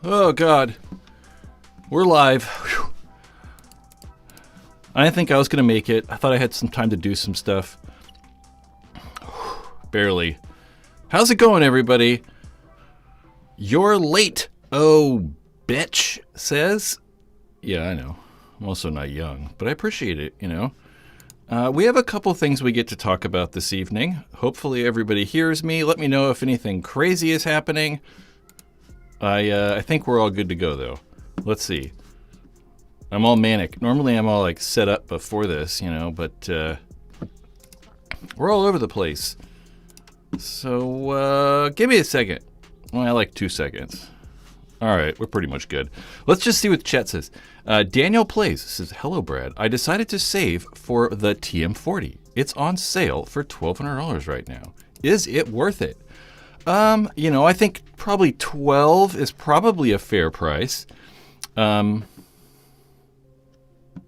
Oh, God. We're live. Whew. I didn't think I was going to make it. I thought I had some time to do some stuff. Barely. How's it going, everybody? You're late. Oh, bitch says. Yeah, I know. I'm also not young, but I appreciate it, you know. We have a couple things we get to talk about this evening. Hopefully everybody hears me. Let me know if anything crazy is happening. I think we're all good to go, though. Let's see. I'm all manic. Normally I'm all like set up before this, you know, but we're all over the place. So give me a second. Well, like 2 seconds. All right, we're pretty much good. Let's just see what the chat says. Daniel Plays says, hello, Brad. I decided to save for the TM40. It's on sale for $1,200 right now. Is it worth it? You know, I think probably 12 is probably a fair price. Yeah,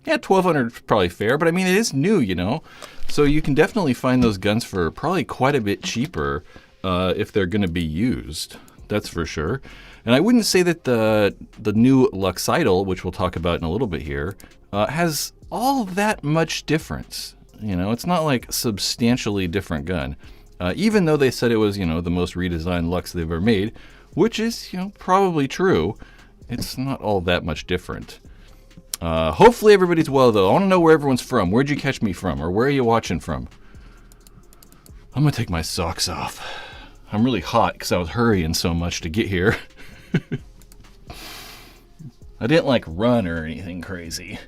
1,200 is probably fair, but I mean, it is new, you know? So you can definitely find those guns for probably quite a bit cheaper if they're going to be used. That's for sure. And I wouldn't say that the new Luxe IDOL, which we'll talk about in a little bit here, has all that much difference. You know, it's not like a substantially different gun. Even though they said it was, you know, the most redesigned Luxe they've ever made, which is, you know, probably true, it's not all that much different. Hopefully everybody's well, though. I want to know where everyone's from. Where'd you catch me from? Or where are you watching from? I'm going to take my socks off. I'm really hot because I was hurrying so much to get here. I didn't like run or anything crazy.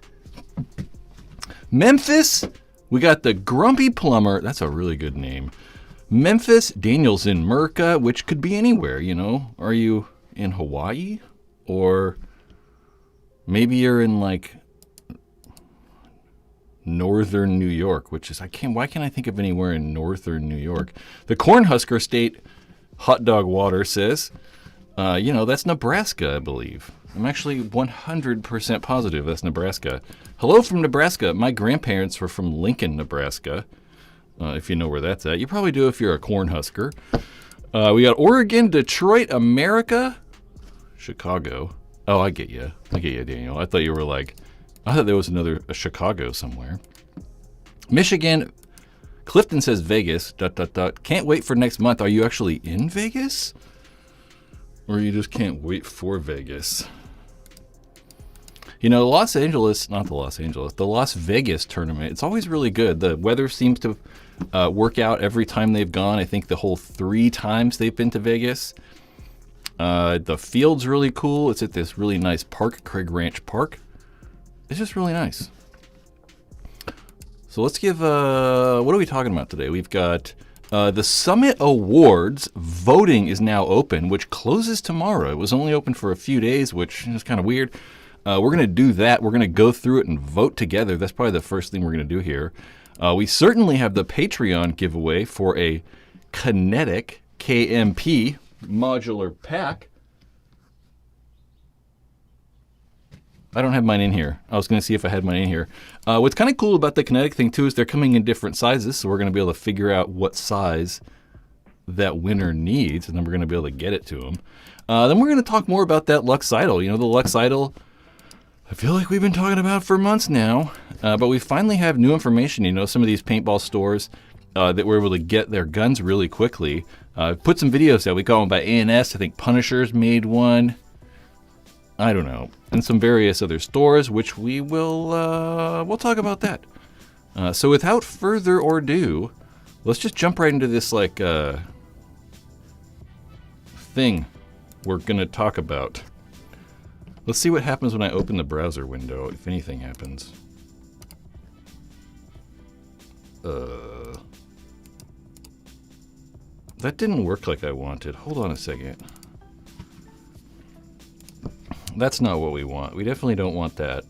Memphis, we got the Grumpy Plumber. That's a really good name. Memphis, Daniel's in Merca, which could be anywhere, you know. Are you in Hawaii? Or maybe you're in like northern New York, which is, why can't I think of anywhere in northern New York? The Cornhusker State Hot Dog Water says, you know, that's Nebraska, I believe. I'm actually 100% positive that's Nebraska. Hello from Nebraska. My grandparents were from Lincoln, Nebraska. If you know where that's at. You probably do if you're a Cornhusker. We got Oregon, Detroit, America, Chicago. Oh, I get you. I get you, Daniel. I thought you were like, I thought there was a Chicago somewhere. Michigan, Clifton says Vegas, ... Can't wait for next month. Are you actually in Vegas? Or you just can't wait for Vegas? You know, the Las Vegas tournament, it's always really good. The weather seems to work out every time they've gone. I think the whole 3 times they've been to Vegas. The field's really cool. It's at this really nice park, Craig Ranch Park. It's just really nice. So let's give, what are we talking about today? We've got the Summit Awards. Voting is now open, which closes tomorrow. It was only open for a few days, which is kind of weird. We're going to do that. We're going to go through it and vote together. That's probably the first thing we're going to do here. We certainly have the Patreon giveaway for a Kinetic KMP modular pack. I don't have mine in here. I was going to see if I had mine in here. What's kind of cool about the Kinetic thing, too, is they're coming in different sizes, so we're going to be able to figure out what size that winner needs, and then we're going to be able to get it to them. Then we're going to talk more about that Luxe IDOL. You know, the Luxe IDOL, I feel like we've been talking about for months now, but we finally have new information. You know, some of these paintball stores that were able to get their guns really quickly. Put some videos out. We call them by ANS. I think Punisher's made one. I don't know. And some various other stores, which we will, we'll talk about that. So without further ado, let's just jump right into this, like, thing we're going to talk about. Let's see what happens when I open the browser window, if anything happens. That didn't work like I wanted. Hold on a second. That's not what we want. We definitely don't want that.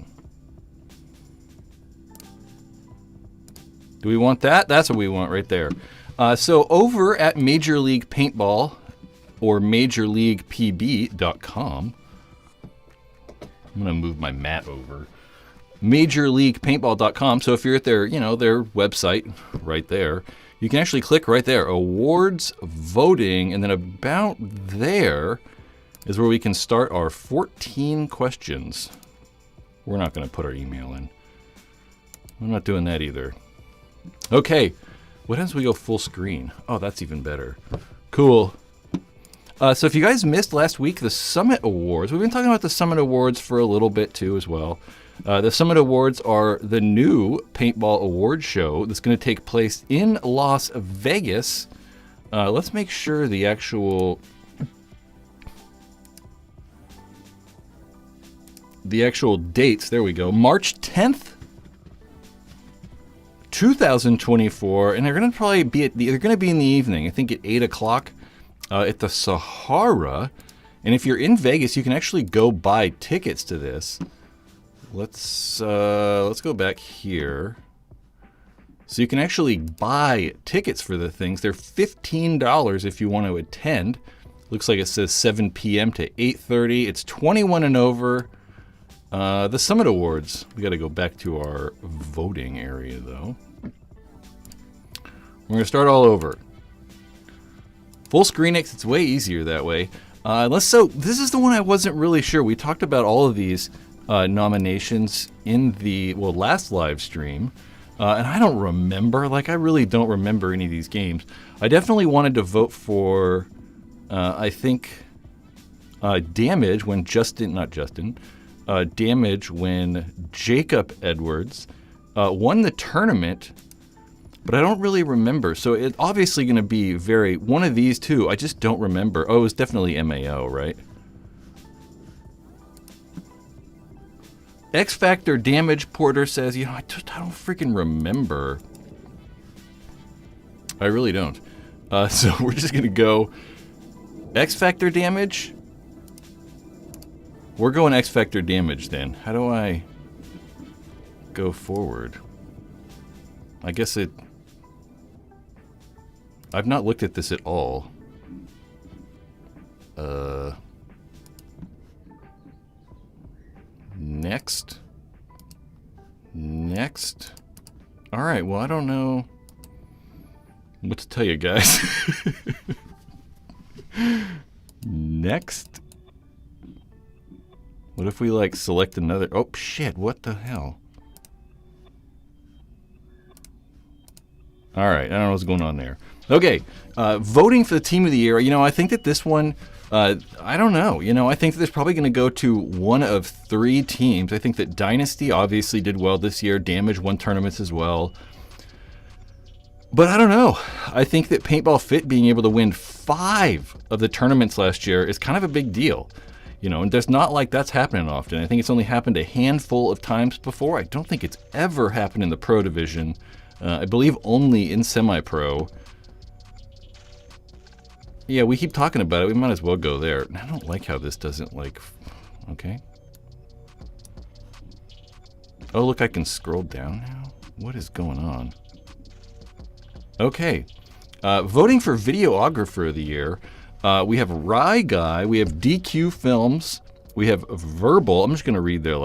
Do we want that? That's what we want right there. So over at Major League Paintball or MajorLeaguePB.com, I'm going to move my mat over. MajorLeaguePaintball.com. So if you're at their, you know, their website right there, you can actually click right there, awards, voting, and then about there, is where we can start our 14 questions. We're not going to put our email in. I'm not doing that either. Okay, what happens if we go full screen? Oh, that's even better. Cool. So if you guys missed last week, the Summit Awards, we've been talking about the Summit Awards for a little bit too as well. The Summit Awards are the new paintball award show that's going to take place in Las Vegas. Let's make sure the actual dates, there we go, March 10th, 2024, and they're going to probably be they're going to be in the evening, I think at 8 o'clock at the Sahara. And if you're in Vegas, you can actually go buy tickets to this. Let's go back here. So you can actually buy tickets for the things. They're $15 if you want to attend. Looks like it says 7 p.m. to 8:30. It's 21 and over. The Summit Awards. We got to go back to our voting area, though. We're going to start all over. Full screen X, it's way easier that way. So this is the one I wasn't really sure. We talked about all of these nominations in the last live stream. And I don't remember. I really don't remember any of these games. I definitely wanted to vote for, I think, Damage when Damage when Jacob Edwards won the tournament, but I don't really remember. So it's obviously going to be one of these two. I just don't remember. Oh, it was definitely MAO, right? X Factor Damage, Porter says, I don't freaking remember. I really don't. So we're just going to go X Factor Damage. We're going X Factor Damage then. How do I go forward? I guess I've not looked at this at all. Next. All right, well, I don't know what to tell you guys. Next. What if we select another? Oh shit, what the hell? All right, I don't know what's going on there. Okay, voting for the team of the year. I think that this one, I don't know. I think that there's probably going to go to one of three teams. I think that Dynasty obviously did well this year. Damage won tournaments as well. But I don't know. I think that Paintball Fit being able to win 5 of the tournaments last year is kind of a big deal. And there's not that's happening often. I think it's only happened a handful of times before. I don't think it's ever happened in the pro division. I believe only in semi-pro. Yeah, we keep talking about it. We might as well go there. I don't like how this doesn't okay. Oh, look, I can scroll down now. What is going on? Okay. Voting for Videographer of the Year. We have Rye Guy. We have DQ Films. We have Verbal. I'm just going to read their,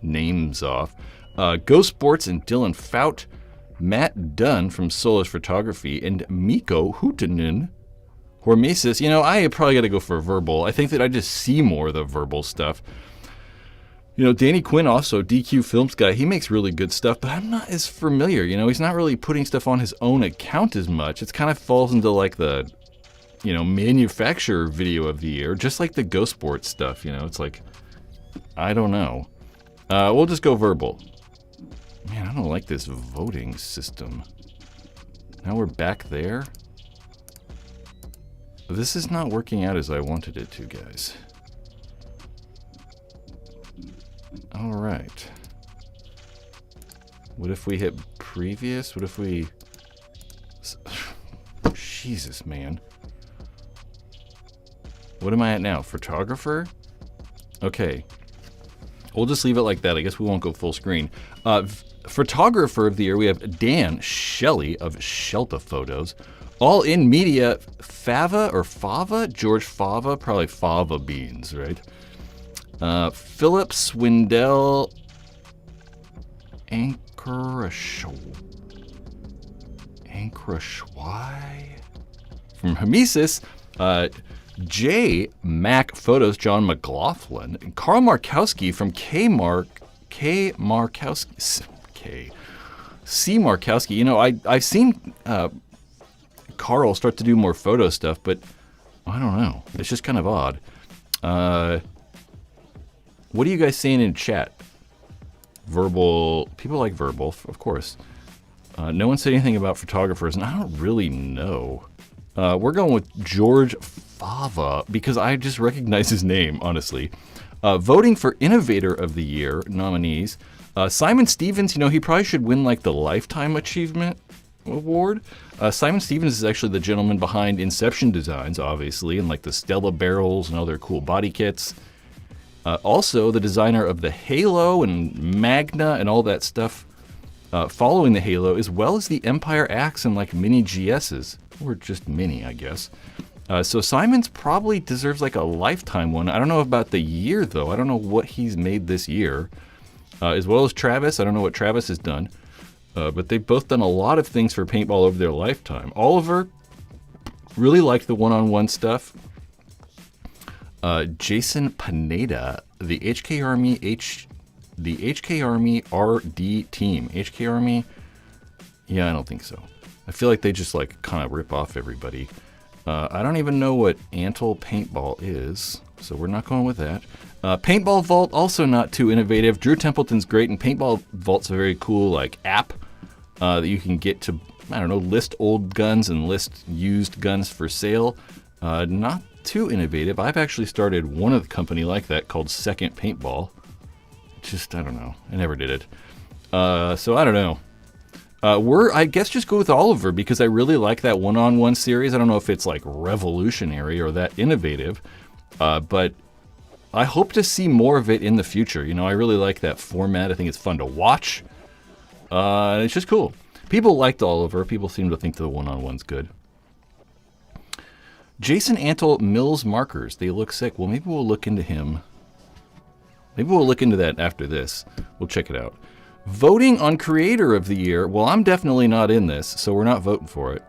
names off. Go Sports and Dylan Fout. Matt Dunn from Solis Photography. And Mikko Huutinen. Hormesis. I probably got to go for Verbal. I think that I just see more of the Verbal stuff. Danny Quinn also, DQ Films guy. He makes really good stuff, but I'm not as familiar. He's not really putting stuff on his own account as much. It kind of falls into, the manufacturer video of the year, just like the Go Sports stuff, it's I don't know. We'll just go Verbal. Man, I don't like this voting system. Now we're back there. This is not working out as I wanted it to, guys. All right. What if we hit previous? What if we... Jesus, man. What am I at now? Photographer? Okay. We'll just leave it like that. I guess we won't go full screen. Photographer of the year, we have Dan Shelley of Shelta Photos. All in media, Fava or Fava? George Fava? Probably Fava beans, right? Philip Swindell Ankrashwai from Hermesis. J. Mac Photos, John McLaughlin, and Carl Markowski from C. Markowski. You know, I've seen Carl start to do more photo stuff, but I don't know. It's just kind of odd. What are you guys saying in chat? Verbal. People like verbal, of course. No one said anything about photographers, and I don't really know. We're going with George Fava because I just recognize his name, honestly. Voting for Innovator of the Year nominees. Simon Stevens, you know, he probably should win like the Lifetime Achievement Award. Simon Stevens is actually the gentleman behind Inception Designs, obviously, and like the Stella barrels and other cool body kits. Also, the designer of the Halo and Magna and all that stuff following the Halo, as well as the Empire Axe and like mini GSs, or just mini, I guess. So Simon's probably deserves like a lifetime one. I don't know about the year, though. I don't know what he's made this year. As well as Travis. I don't know what Travis has done. But they've both done a lot of things for paintball over their lifetime. Oliver really liked the one-on-one stuff. Jason Pineda, the HK Army RD team. HK Army? Yeah, I don't think so. I feel like they just like kind of rip off everybody. I don't even know what Antle Paintball is, so we're not going with that. Paintball Vault, also not too innovative. Drew Templeton's great, and Paintball Vault's a very cool like app that you can get to, I don't know, list old guns and list used guns for sale. Not too innovative. I've actually started one of the company like that called Second Paintball. Just, I don't know. I never did it. So I don't know. I guess just go with Oliver because I really like that one-on-one series. I don't know if it's like revolutionary or that innovative, but I hope to see more of it in the future. You know, I really like that format. I think it's fun to watch. And it's just cool. People liked Oliver. People seem to think the one-on-one's good. Jason Antle Mills markers. They look sick. Well, maybe we'll look into him. Maybe we'll look into that after this. We'll check it out. Voting on Creator of the Year. Well, I'm definitely not in this, so we're not voting for it.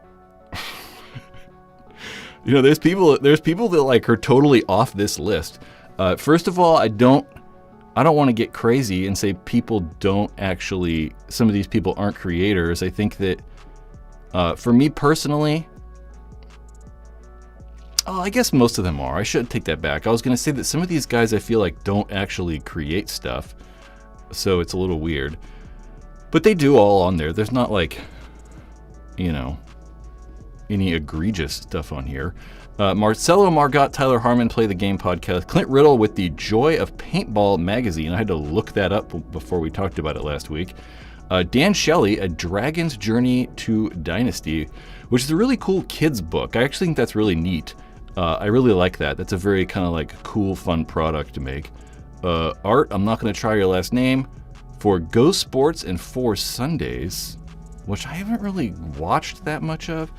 You know, there's people that like are totally off this list. First of all, I don't want to get crazy and say people don't actually. Some of these people aren't creators. I think that for me personally. Oh, I guess most of them are. I should take that back. I was going to say that some of these guys I feel like don't actually create stuff. So it's a little weird. But they do all on there. There's not like, you know, any egregious stuff on here. Marcelo Margot, Tyler Harmon, Play the Game podcast. Clint Riddle with the Joy of Paintball magazine. I had to look that up before we talked about it last week. Dan Shelley, A Dragon's Journey to Dynasty, which is a really cool kids book. I actually think that's really neat. I really like that. That's a very kind of like cool, fun product to make. Art, I'm not going to try your last name, for Go Sports and 4 Sundays, which I haven't really watched that much of.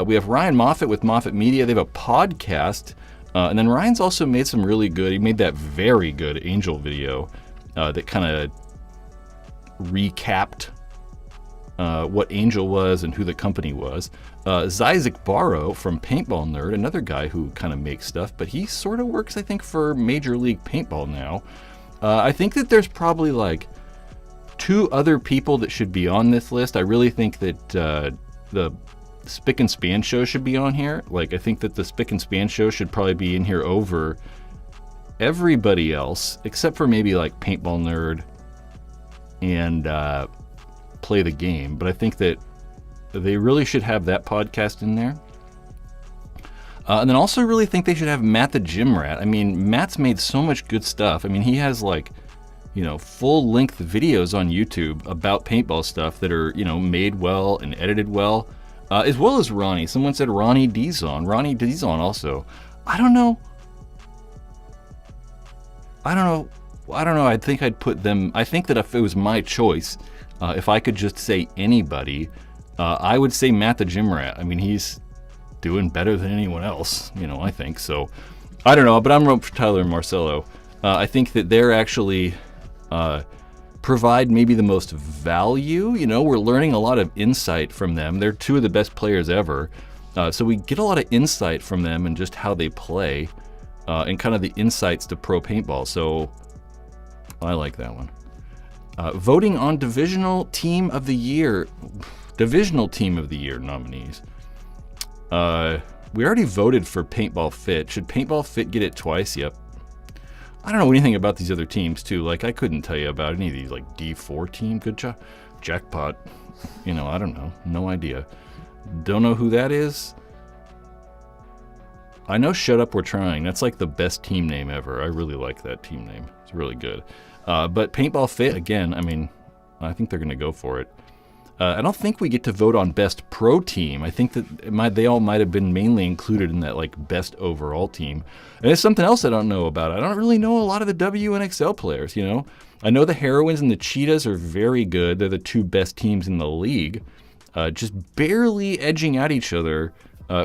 We have Ryan Moffat with Moffat Media. They have a podcast. And then Ryan's also made some really good, he made that very good Angel video that kind of recapped what Angel was and who the company was. Zizek Barrow from Paintball Nerd, another guy who kind of makes stuff, but he sort of works, I think, for Major League Paintball now. I think that there's probably like 2 other people that should be on this list. I really think that the Spick and Span show should be on here. Like, I think that the Spick and Span show should probably be in here over everybody else, except for maybe like Paintball Nerd and Play the Game. But I think that they really should have that podcast in there. And then also really think they should have Matt the Gym Rat. I mean, Matt's made so much good stuff. I mean, he has like, you know, full-length videos on YouTube about paintball stuff that are, you know, made well and edited well. As well as Ronnie. Someone said Ronnie Dizon. Ronnie Dizon also. I don't know. I think I'd put them. I think that if it was my choice, if I could just say anybody, I would say Matt the Gym Rat. I mean, he's doing better than anyone else, you know, I think. So, I don't know, but I'm rooting for Tyler and Marcelo. I think that they're actually provide maybe the most value. You know, we're learning a lot of insight from them. They're 2 of the best players ever. So we get a lot of insight from them and just how they play, and kind of the insights to pro paintball. So I like that one. Voting on divisional team of the year nominees. We already voted for Paintball Fit. Should Paintball Fit get it twice? Yep. I don't know anything about these other teams too. Like, I couldn't tell you about any of these, like D4 team. Good job. Jackpot. I don't know. No idea. Don't know who that is. I know Shut Up We're Trying. That's like the best team name ever. I really like that team name. It's really good. But Paintball Fit, again, I think they're going to go for it. I don't think we get to vote on best pro team. I think that they all might have been mainly included in that like best overall team. And it's something else I don't know about. I don't really know a lot of the WNXL players, I know the Heroines and the Cheetahs are very good. They're the two best teams in the league. Just barely edging out each other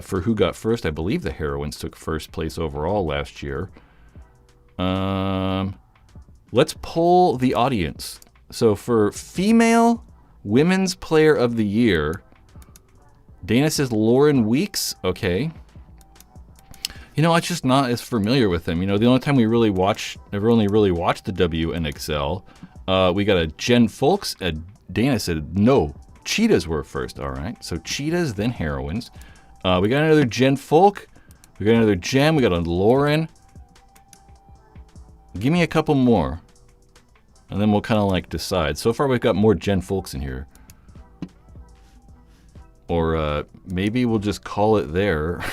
for who got first. I believe the Heroines took first place overall last year. Let's poll the audience. So for female Women's Player of the Year, Dana says Lauren Weeks. Okay. I'm just not as familiar with them. The only time never only really watched the WNXL, we got a Jen Folks. Dana said, no, Cheetahs were first. All right. So Cheetahs, then Heroines. We got another Jen Folk. We got another Jen. We got a Lauren. Give me a couple more. And then we'll kind of like decide. So far, we've got more Jen Folks in here. Or maybe we'll just call it there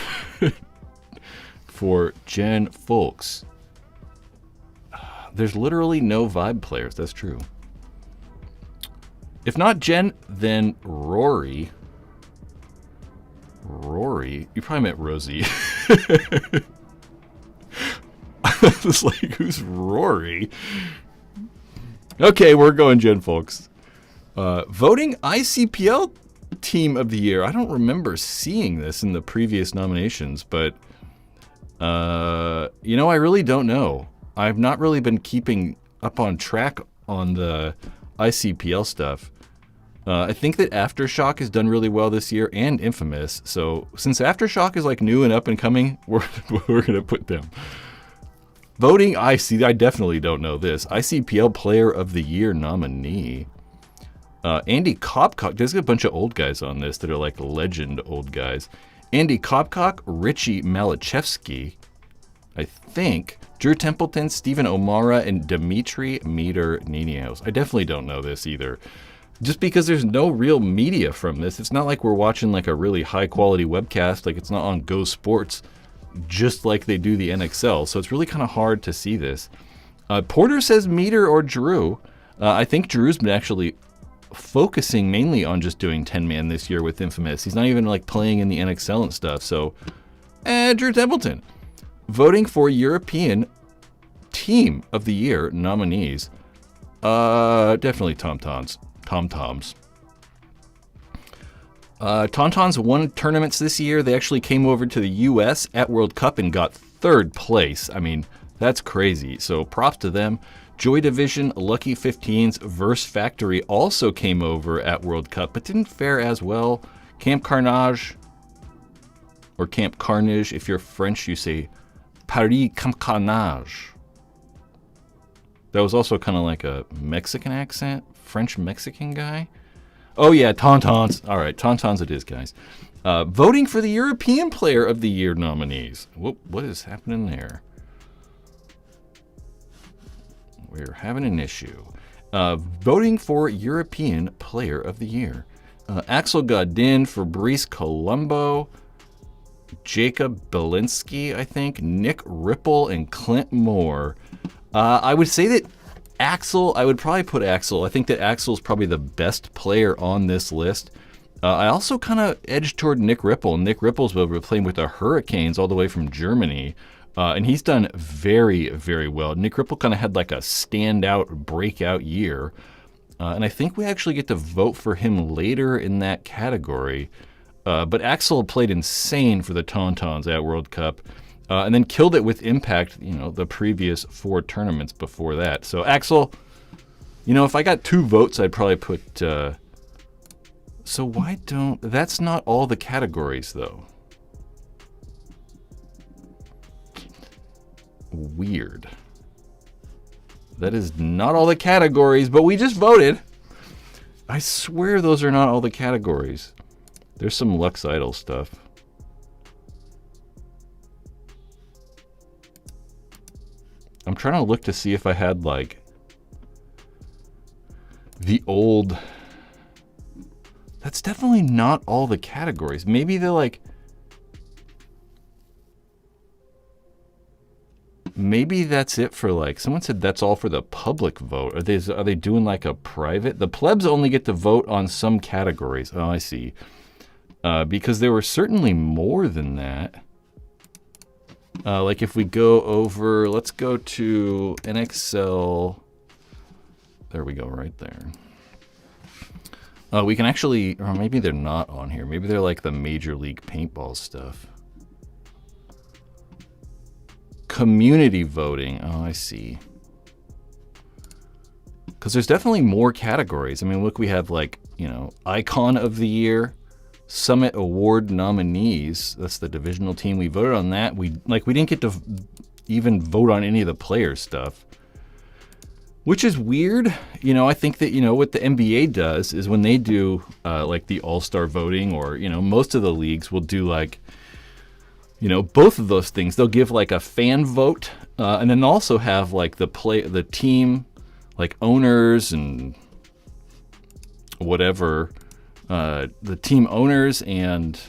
for Jen Folks. There's literally no vibe players. That's true. If not Jen, then Rory. Rory? You probably meant Rosie. I was like, who's Rory? Okay, we're going Jen Folks. Voting ICPL Team of the Year. I don't remember seeing this in the previous nominations, but, I really don't know. I've not really been keeping up on track on the ICPL stuff. I think that Aftershock has done really well this year, and Infamous. So since Aftershock is like new and up and coming, we're going to put them. Voting, I definitely don't know this. ICPL Player of the Year nominee. Andy Kopcock. There's a bunch of old guys on this that are like legend old guys. Andy Kopcock, Richie Malachevsky, I think. Drew Templeton, Stephen O'Mara, and Dimitri Meter-Ninios. I definitely don't know this either. Just because there's no real media from this. It's not like we're watching like a really high quality webcast. Like it's not on Go Sports, just like they do the NXL. So it's really kind of hard to see this. Porter says Meter or Drew. I think Drew's been actually focusing mainly on just doing 10-man this year with Infamous. He's not even like playing in the NXL and stuff. So, Drew Templeton. Voting for European Team of the Year nominees. Definitely Tom-Toms. Tauntauns won tournaments this year. They actually came over to the U.S. at World Cup and got third place. I mean, that's crazy. So props to them. Joy Division, Lucky 15s, Verse Factory also came over at World Cup, but didn't fare as well. Camp Carnage, or Camp Carnage. If you're French, you say Paris Camp Carnage. That was also kind of like a Mexican accent. French-Mexican guy. Oh, yeah, Tauntauns. All right, Tauntauns it is, guys. Voting for the European Player of the Year nominees. What is happening there? We're having an issue. Voting for European Player of the Year. Axel Godin, Fabrice Colombo, Jacob Belinsky, I think, Nick Ripple, and Clint Moore. I would say that I would probably put Axel. I think that Axel's probably the best player on this list. I also kind of edged toward Nick Ripple. Nick Ripple's been playing with the Hurricanes all the way from Germany. And he's done very, very well. Nick Ripple kind of had like a standout breakout year. And I think we actually get to vote for him later in that category. But Axel played insane for the Tauntauns at World Cup. And then killed it with impact, the previous 4 tournaments before that. So Axel, if I got 2 votes, I'd probably put... So that's not all the categories, though. weird. That is not all the categories, but we just voted. I swear those are not all the categories. There's some Luxe IDOL stuff. I'm trying to look to see if I had like the old... That's definitely not all the categories. Maybe they're like... Maybe that's it for like... Someone said that's all for the public vote. Are they doing like a private? The plebs only get to vote on some categories. Oh, I see. Because there were certainly more than that. Like if we go over... Let's go to NXL... There we go, right there. We can actually, or maybe they're not on here. Maybe they're like the Major League Paintball stuff. Community voting. Oh, I see. Because there's definitely more categories. I mean, look, we have like, you know, Icon of the Year, Summit Award nominees. That's the divisional team. We voted on that. We didn't get to even vote on any of the player stuff. Which is weird. You know, I think that, you know, what the NBA does is when they do like the all-star voting, or, you know, most of the leagues will do like, you know, both of those things. They'll give like a fan vote and then also have like the team, like owners and whatever, the team owners and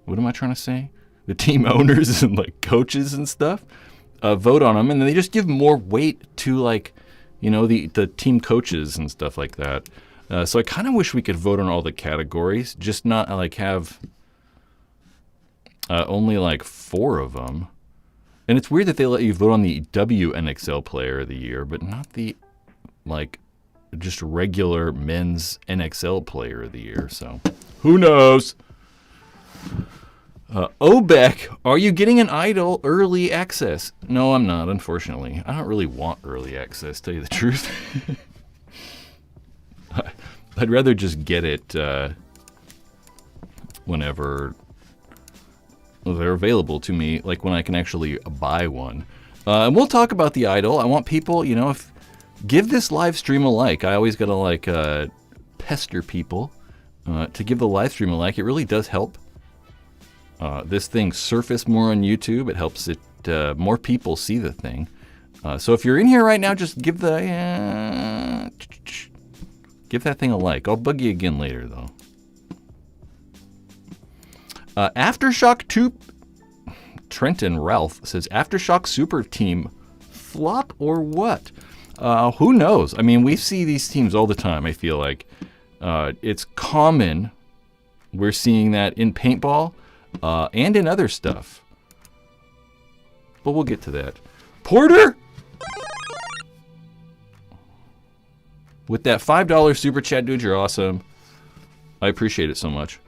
what am I trying to say? The team owners and like coaches and stuff. Vote on them, and then they just give more weight to, like, you know, the team coaches and stuff like that. So I kind of wish we could vote on all the categories, just not like have only like 4 of them. And it's weird that they let you vote on the WNXL Player of the Year, but not the like just regular men's NXL Player of the Year. So who knows? Obek, are you getting an Idol early access? No, I'm not, unfortunately. I don't really want early access, tell you the truth. I'd rather just get it whenever they're available to me, like when I can actually buy one. And we'll talk about the Idol. I want people, you know, give this live stream a like. I always gotta like pester people to give the live stream a like. It really does help. This thing surface more on YouTube. It helps it more people see the thing. So if you're in here right now, just give that thing a like. I'll bug you again later, though. Aftershock 2. Trenton Ralph says, Aftershock Super Team flop or what? Who knows? I mean, we see these teams all the time, I feel like. It's common. We're seeing that in paintball. And in other stuff. But we'll get to that. Porter! With that $5 super chat, dude, you're awesome. I appreciate it so much.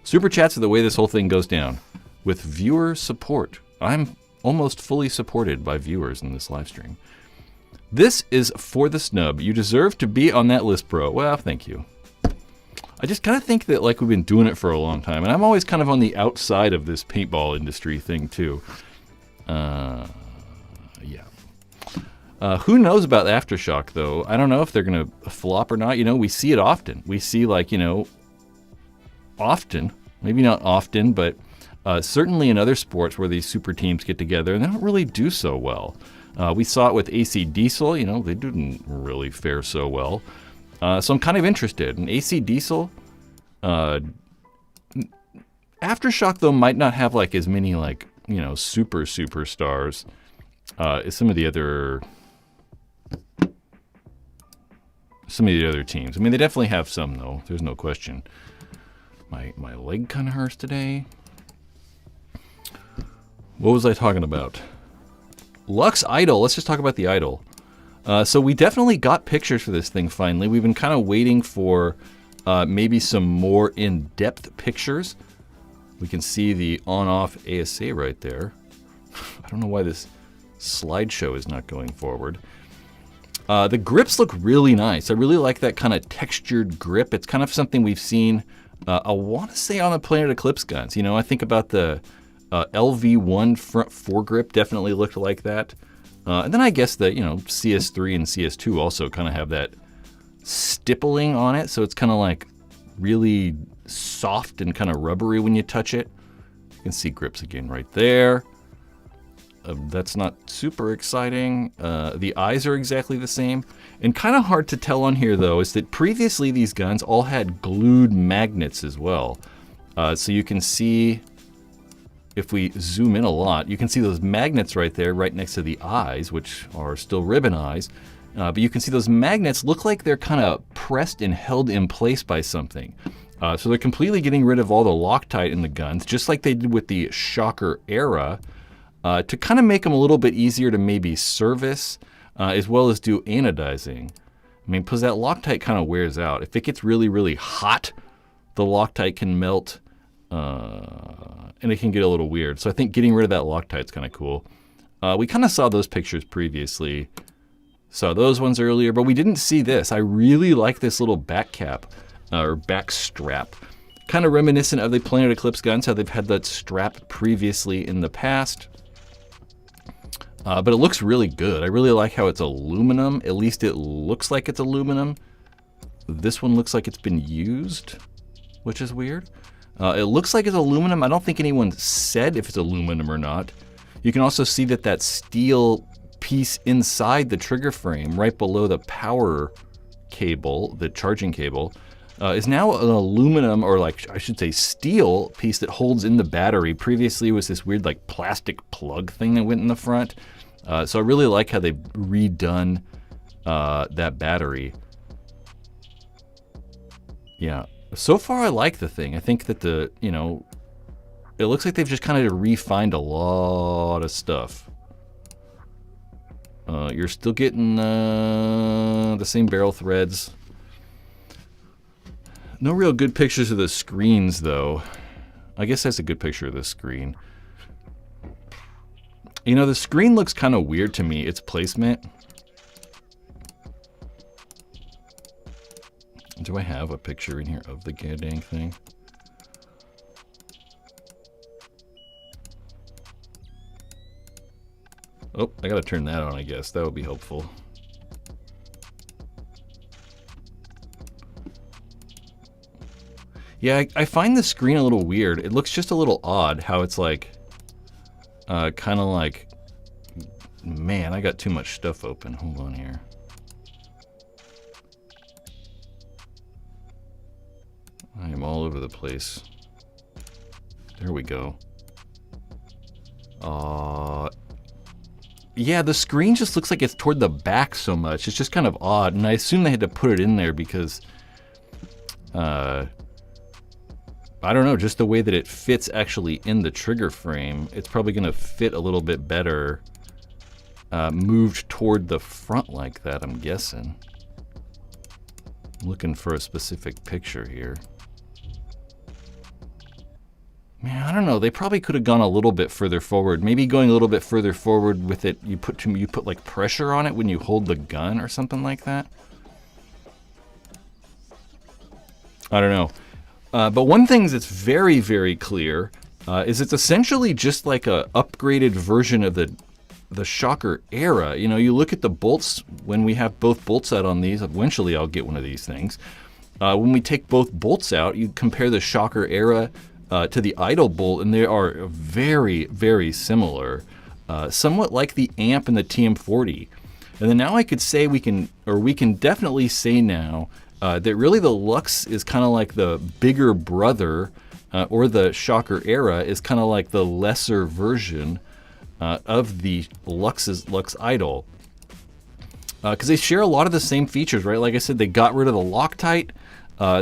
Super chats are the way this whole thing goes down. With viewer support. I'm almost fully supported by viewers in this live stream. This is for the snub. You deserve to be on that list, bro. Well, thank you. I just kind of think that like we've been doing it for a long time, and I'm always kind of on the outside of this paintball industry thing too. Yeah. Who knows about Aftershock though? I don't know if they're gonna flop or not. You know, we see it often. We see like, you know, often, maybe not often, but certainly in other sports where these super teams get together and they don't really do so well. We saw it with AC Diesel. You know, they didn't really fare so well. So I'm kind of interested. And AC Diesel, Aftershock though might not have like as many like, you know, superstars as some of the other teams. I mean, they definitely have some though. There's no question. My leg kind of hurts today. What was I talking about? Luxe IDOL. Let's just talk about the Idol. So we definitely got pictures for this thing finally. We've been kind of waiting for maybe some more in-depth pictures. We can see the on-off ASA right there. I don't know why this slideshow is not going forward. The grips look really nice. I really like that kind of textured grip. It's kind of something we've seen, I want to say on the Planet Eclipse guns. You know, I think about the LV1 front foregrip definitely looked like that. And then I guess the, CS3 and CS2 also kind of have that stippling on it. So it's kind of like really soft and kind of rubbery when you touch it. You can see grips again right there. That's not super exciting. The eyes are exactly the same. And kind of hard to tell on here, though, is that previously these guns all had glued magnets as well. So you can see, if we zoom in a lot, you can see those magnets right there, right next to the eyes, which are still ribbon eyes. But you can see those magnets look like they're kind of pressed and held in place by something. So they're completely getting rid of all the Loctite in the guns, just like they did with the Shocker era. To kind of make them a little bit easier to maybe service, as well as do anodizing. I mean, because that Loctite kind of wears out. If it gets really, really hot, the Loctite can melt, and it can get a little weird. So I think getting rid of that Loctite is kind of cool. We kind of saw those pictures previously. Saw those ones earlier, but we didn't see this. I really like this little back cap, or back strap. Kind of reminiscent of the Planet Eclipse guns, how they've had that strap previously in the past. But it looks really good. I really like how it's aluminum. At least it looks like it's aluminum. This one looks like it's been used, which is weird. It looks like it's aluminum. I don't think anyone said if it's aluminum or not. You can also see that that steel piece inside the trigger frame, right below the power cable, the charging cable, is now an aluminum, or like I should say steel piece that holds in the battery. Previously it was this weird like plastic plug thing that went in the front. So I really like how they've redone that battery. Yeah, so far I like the thing. I think that it looks like they've just kind of refined a lot of stuff. You're still getting the same barrel threads. No real good pictures of the screens, though. I guess that's a good picture of the screen. The screen looks kind of weird to me, its placement. Do I have a picture in here of the dang thing? Oh, I gotta turn that on, I guess. That would be helpful. Yeah, I find the screen a little weird. It looks just a little odd how it's like, kind of like, man, I got too much stuff open. Hold on here. I am all over the place. There we go. Yeah, the screen just looks like it's toward the back so much. It's just kind of odd, and I assume they had to put it in there because, I don't know, just the way that it fits actually in the trigger frame, it's probably going to fit a little bit better moved toward the front like that, I'm guessing. I'm looking for a specific picture here. Man, I don't know. They probably could have gone a little bit further forward. Maybe going a little bit further forward with it, you put like pressure on it when you hold the gun or something like that. I don't know. But one thing that's very, very clear is it's essentially just like a upgraded version of the Shocker era. You look at the bolts when we have both bolts out on these. Eventually, I'll get one of these things. When we take both bolts out, you compare the Shocker era to the Idol bolt, and they are very, very similar. Somewhat like the amp and the TM40. And then now I could say we can definitely say now that really the Luxe is kind of like the bigger brother, or the Shocker era is kind of like the lesser version of the Luxe Idol. Because they share a lot of the same features, right? Like I said, they got rid of the Loctite.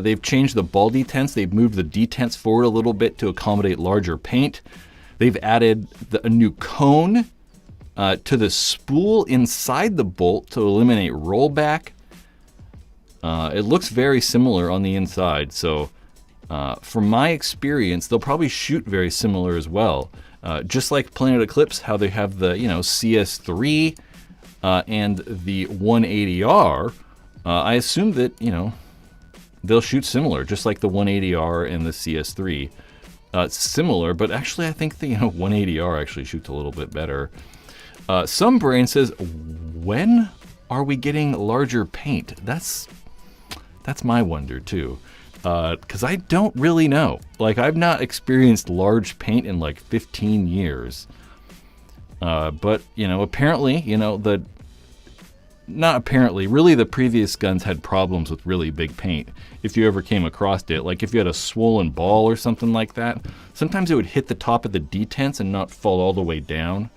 They've changed the ball detents. They've moved the detents forward a little bit to accommodate larger paint. They've added a new cone to the spool inside the bolt to eliminate rollback. It looks very similar on the inside, so from my experience, they'll probably shoot very similar as well. Just like Planet Eclipse, how they have the CS3 and the 180R, I assume that they'll shoot similar, just like the 180R and the CS3. Similar, but actually I think the 180R actually shoots a little bit better. Some brain says, when are we getting larger paint? That's my wonder too, because I don't really know. Like, I've not experienced large paint in like 15 years. But apparently, not apparently, really the previous guns had problems with really big paint. If you ever came across it, like if you had a swollen ball or something like that, sometimes it would hit the top of the detents and not fall all the way down.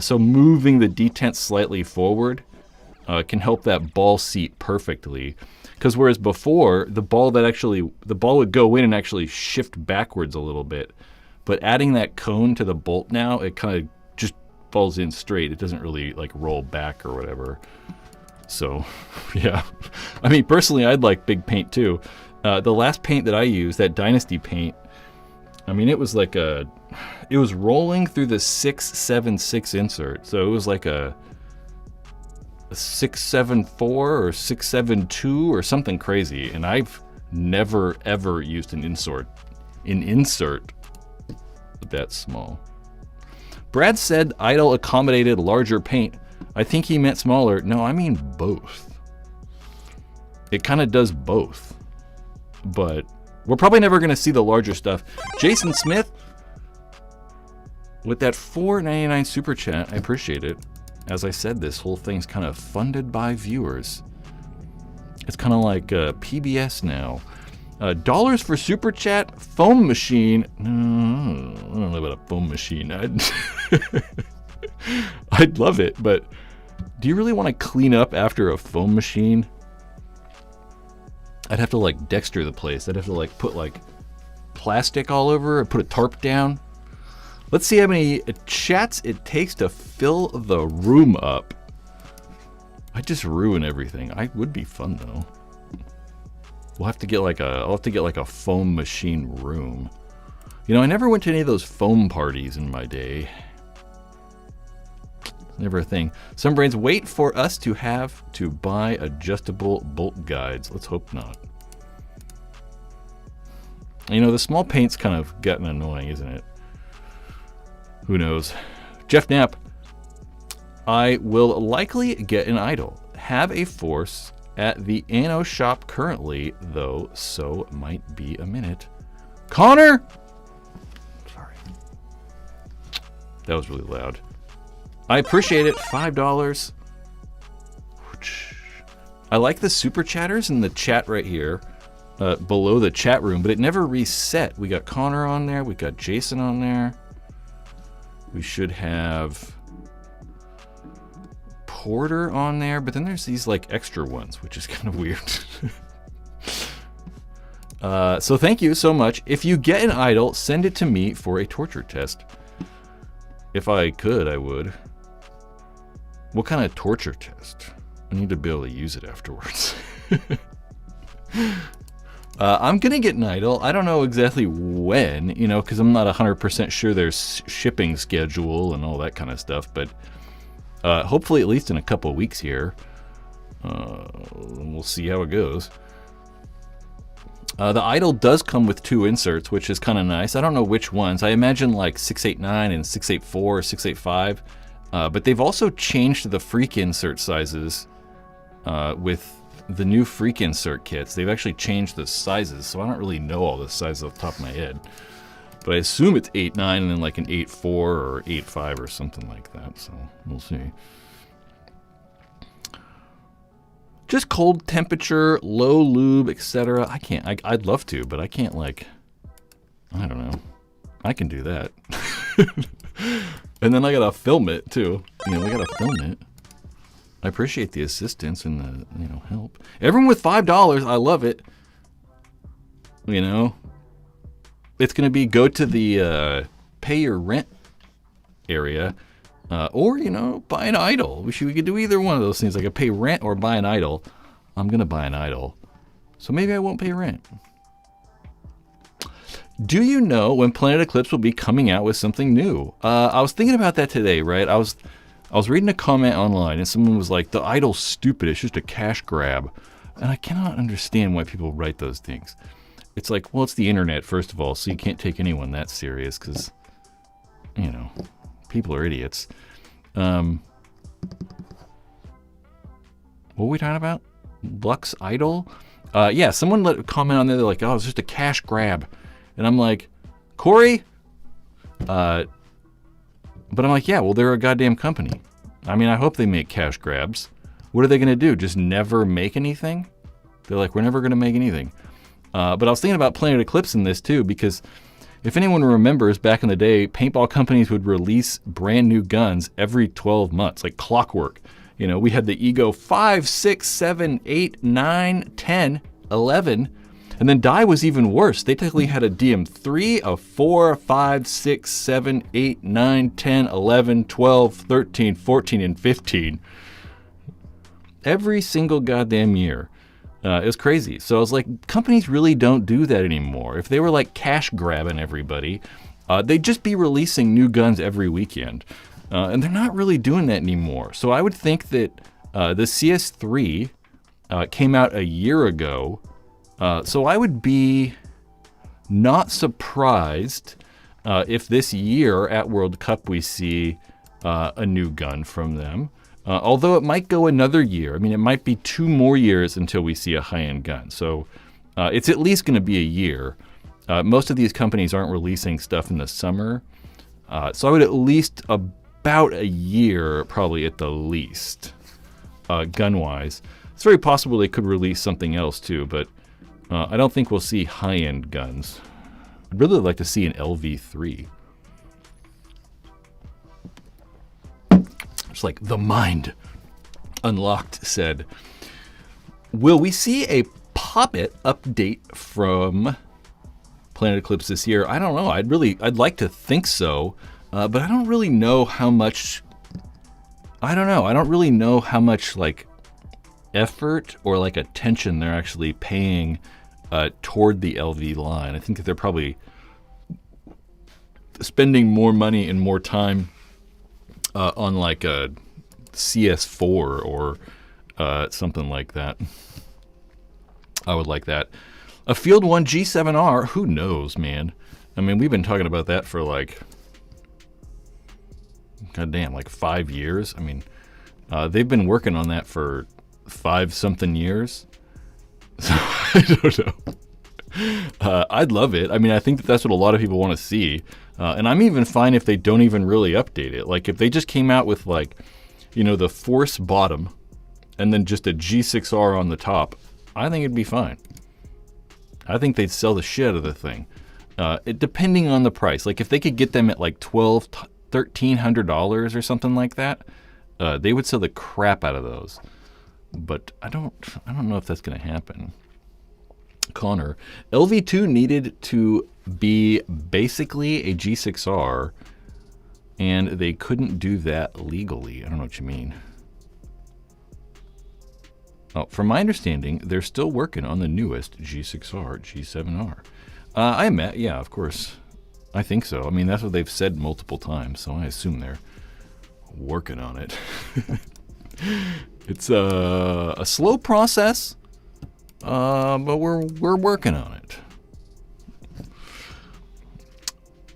So moving the detent slightly forward can help that ball seat perfectly. Because whereas before, the ball would go in and actually shift backwards a little bit. But adding that cone to the bolt now, it kind of just falls in straight. It doesn't really like roll back or whatever. So, yeah. I mean, personally, I'd like big paint too. The last paint that I used, that Dynasty paint, I mean, it was rolling through the 676 insert. So it was like a 674 or 672 or something crazy. And I've never, ever used an insert that small. Brad said Idol accommodated larger paint. I think he meant smaller. No, I mean both. It kind of does both. But we're probably never going to see the larger stuff. Jason Smith, with that $4.99 super chat, I appreciate it. As I said, this whole thing's kind of funded by viewers. It's kind of like PBS now. Dollars for super chat, foam machine. No, I don't know about a foam machine. I'd love it, but do you really want to clean up after a foam machine? I'd have to like Dexter the place. I'd have to like put like plastic all over or put a tarp down. Let's see how many chats it takes to fill the room up. I'd just ruin everything. I would be fun though. I'll have to get like a foam machine room. I never went to any of those foam parties in my day. Never a thing. Some brains wait for us to have to buy adjustable bolt guides. Let's hope not. The small paint's kind of getting annoying, isn't it? Who knows? Jeff Knapp. I will likely get an Idol. Have a Force at the Anno shop currently, though, so might be a minute. Connor! Sorry. That was really loud. I appreciate it. $5. I like the super chatters in the chat right here, below the chat room, but it never reset. We got Connor on there. We got Jason on there. We should have Porter on there, but then there's these like extra ones, which is kind of weird. So thank you so much. If you get an Idol, send it to me for a torture test. If I could, I would. What kind of torture test? I need to be able to use it afterwards. I'm going to get an Idol. I don't know exactly when, because I'm not 100% sure there's shipping schedule and all that kind of stuff, but hopefully at least in a couple of weeks here. We'll see how it goes. The Idol does come with 2 inserts, which is kind of nice. I don't know which ones. I imagine like 689 and 684 or 685. But they've also changed the freak insert sizes with the new freak insert kits. They've actually changed the sizes, so I don't really know all the sizes off the top of my head. But I assume it's 8.9 and then like an 8.4 or 8.5 or something like that, so we'll see. Just cold temperature, low lube, etc. I can't, I'd love to, but I can't like, I don't know. I can do that. And then I gotta film it too. We gotta film it. I appreciate the assistance and the, help. Everyone with $5, I love it. It's gonna be go to the pay your rent area, or buy an Idol. We could do either one of those things. I could pay rent or buy an Idol. I'm gonna buy an Idol, so maybe I won't pay rent. Do you know when Planet Eclipse will be coming out with something new? I was thinking about that today, right? I was reading a comment online and someone was like, the Idol's stupid, it's just a cash grab. And I cannot understand why people write those things. it's like, well, it's the internet, first of all, so you can't take anyone that serious because, people are idiots. What were we talking about? Luxe IDOL? Yeah, someone let a comment on there. They're like, oh, it's just a cash grab. And I'm like, Corey? But I'm like, yeah, well, they're a goddamn company. I mean, I hope they make cash grabs. What are they going to do? Just never make anything? They're like, we're never going to make anything. But I was thinking about Planet Eclipse in this too, because if anyone remembers back in the day, paintball companies would release brand new guns every 12 months, like clockwork. We had the Ego 5, 6, 7, 8, 9, 10, 11. And then Dye was even worse. They technically had a DM3, a 4, 5, 6, 7, 8, 9, 10, 11, 12, 13, 14, and 15. Every single goddamn year. It was crazy. So I was like, companies really don't do that anymore. If they were like cash grabbing everybody, they'd just be releasing new guns every weekend. And they're not really doing that anymore. So I would think that the CS3 came out a year ago. So I would be not surprised if this year at World Cup we see a new gun from them. Although it might go another year. I mean, it might be 2 more years until we see a high-end gun. So it's at least going to be a year. Most of these companies aren't releasing stuff in the summer. So I would at least about a year, probably at the least, gun-wise. It's very possible they could release something else too, but I don't think we'll see high-end guns. I'd really like to see an LV3. It's like the mind unlocked said, will we see a Poppet update from Planet Eclipse this year? I don't know. I'd like to think so, but I don't really know how much. I don't know. I don't really know how much like effort or like attention they're actually paying toward the LV line. I think that they're probably spending more money and more time on like a CS4 or something like that. I would like that. A Field 1 G7R, who knows, man? I mean, we've been talking about that for like, goddamn, like 5 years. I mean, they've been working on that for 5-something years. So I don't know. I'd love it. I mean, I think that that's what a lot of people want to see. And I'm even fine if they don't even really update it. Like if they just came out with like, the Force bottom and then just a G6R on the top, I think it'd be fine. I think they'd sell the shit out of the thing. Depending on the price. Like if they could get them at like $1,200, $1,300 or something like that, they would sell the crap out of those. But I don't know if that's going to happen. Connor, LV2 needed to be basically a G6R, and they couldn't do that legally. I don't know what you mean. Oh, from my understanding, they're still working on the newest G6R, G7R. Yeah, of course. I think so. I mean, that's what they've said multiple times, so I assume they're working on it. It's a slow process, but we're working on it.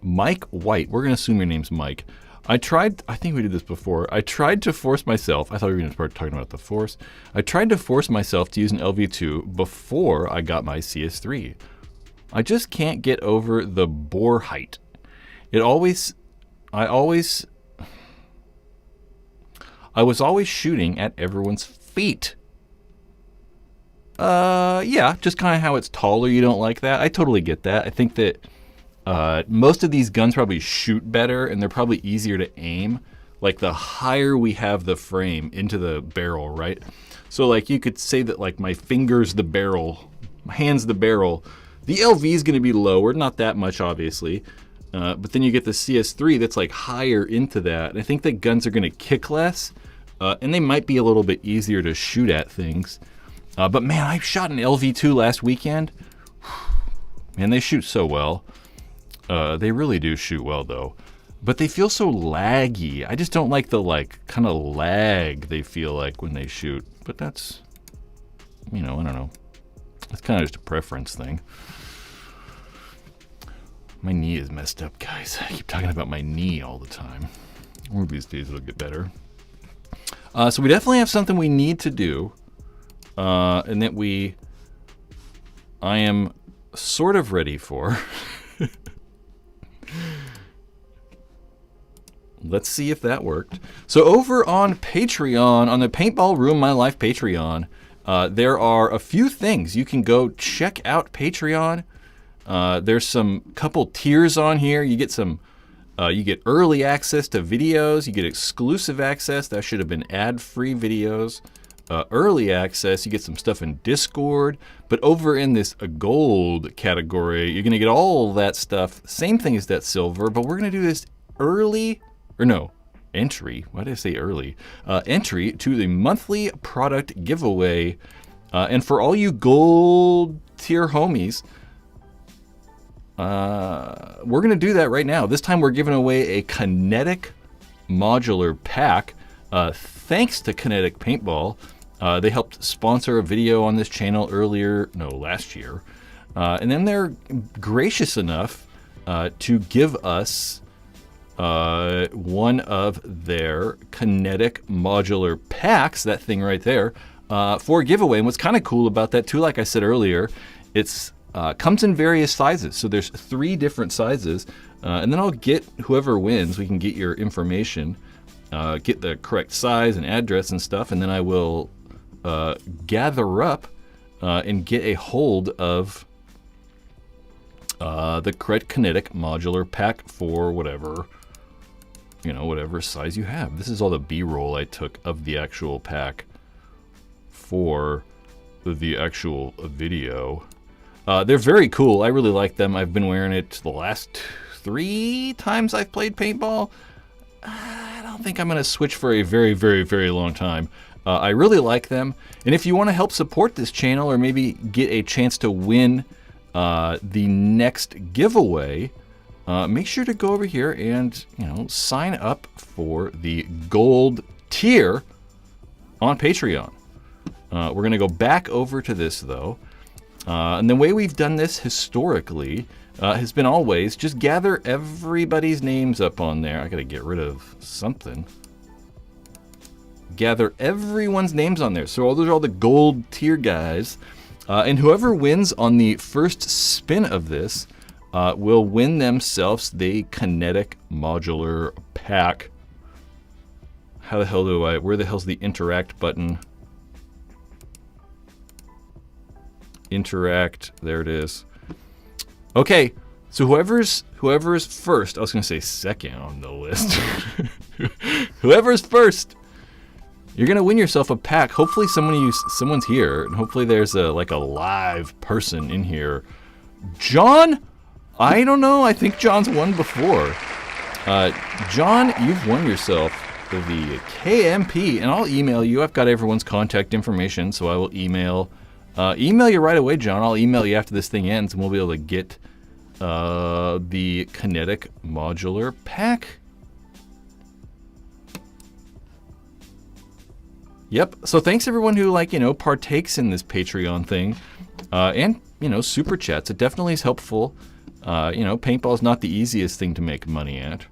Mike White, we're going to assume your name's Mike. I think we did this before. I tried to force myself, I thought we were going to start talking about the Force. I tried to force myself to use an LV2 before I got my CS3. I just can't get over the bore height. I was always shooting at everyone's feet. Yeah, just kind of how it's taller, you don't like that. I totally get that. I think that most of these guns probably shoot better, and they're probably easier to aim. Like the higher we have the frame into the barrel, right? So like you could say that like my finger's the barrel, my hand's the barrel. The LV is going to be lower, not that much obviously. But then you get the CS3 that's like higher into that. And I think that guns are going to kick less, and they might be a little bit easier to shoot at things. But man, I shot an LV2 last weekend. Man, they shoot so well. They really do shoot well though. But they feel so laggy. I just don't like the like kind of lag they feel like when they shoot. But that's, I don't know. It's kind of just a preference thing. My knee is messed up, guys. I keep talking about my knee all the time. One of these days it'll get better. So we definitely have something we need to do. And that I am sort of ready for. Let's see if that worked. So over on Patreon, on the Paintball Ruin My Life Patreon, there are a few things. You can go check out Patreon. There's some couple tiers on here. You get you get early access to videos. You get exclusive access. That should have been ad-free videos. Early access, you get some stuff in Discord. But over in this gold category, you're going to get all that stuff. Same thing as that silver, but we're going to do this entry. Why did I say early? Entry to the monthly product giveaway. And for all you gold tier homies, we're going to do that right now. This time we're giving away a Kinetic modular pack. Thanks to Kinetic Paintball. They helped sponsor a video on this channel last year. And then they're gracious enough to give us one of their Kinetic modular packs, that thing right there, for a giveaway. And what's kind of cool about that too, like I said earlier, it's comes in various sizes. So there's 3 different sizes. And then I'll get whoever wins, we can get your information, get the correct size and address and stuff, and then I will gather up and get a hold of the correct Kinetic modular pack for whatever size you have. This is all the B-roll I took of the actual pack for the actual video. They're very cool. I really like them. I've been wearing it the last 3 times I've played paintball. I don't think I'm going to switch for a very, very, very long time. I really like them. And if you want to help support this channel or maybe get a chance to win the next giveaway, make sure to go over here and sign up for the gold tier on Patreon. We're going to go back over to this though. And the way we've done this historically has been always just gather everybody's names up on there. I got to get rid of something. Gather everyone's names on there. So those are all the gold tier guys. And whoever wins on the first spin of this will win themselves the Kinetic modular pack. How the hell where the hell's the interact button? Interact, there it is. Okay, so whoever's first, I was gonna say second on the list. Whoever's first, you're gonna win yourself a pack. Hopefully someone's here, and hopefully there's a live person in here. John, I don't know. I think John's won before. John, you've won yourself the KMP, and I'll email you. I've got everyone's contact information, so I will email you right away, John. I'll email you after this thing ends, and we'll be able to get the Kinetic modular pack. Yep. So thanks everyone who partakes in this Patreon thing, and super chats. It definitely is helpful. Paintball is not the easiest thing to make money at.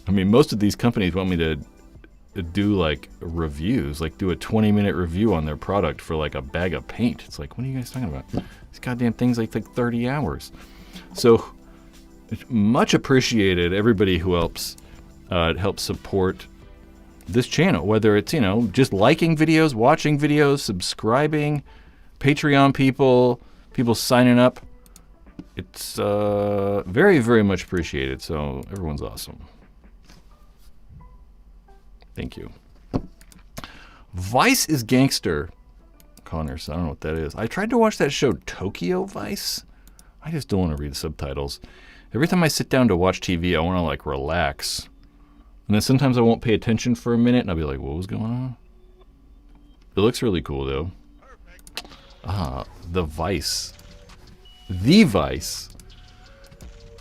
I mean, most of these companies want me to do reviews, do a 20-minute review on their product for a bag of paint. It's like, what are you guys talking about? These goddamn things take 30 hours. So much appreciated everybody who helps support this channel, whether it's just liking videos, watching videos, subscribing, Patreon people signing up. It's very, very much appreciated. So everyone's awesome. Thank you. Vice is gangster. Connors, I don't know what that is. I tried to watch that show Tokyo Vice. I just don't want to read the subtitles. Every time I sit down to watch TV, I want to relax. And then sometimes I won't pay attention for a minute and I'll be like, what was going on? It looks really cool though. The Vice. The Vice.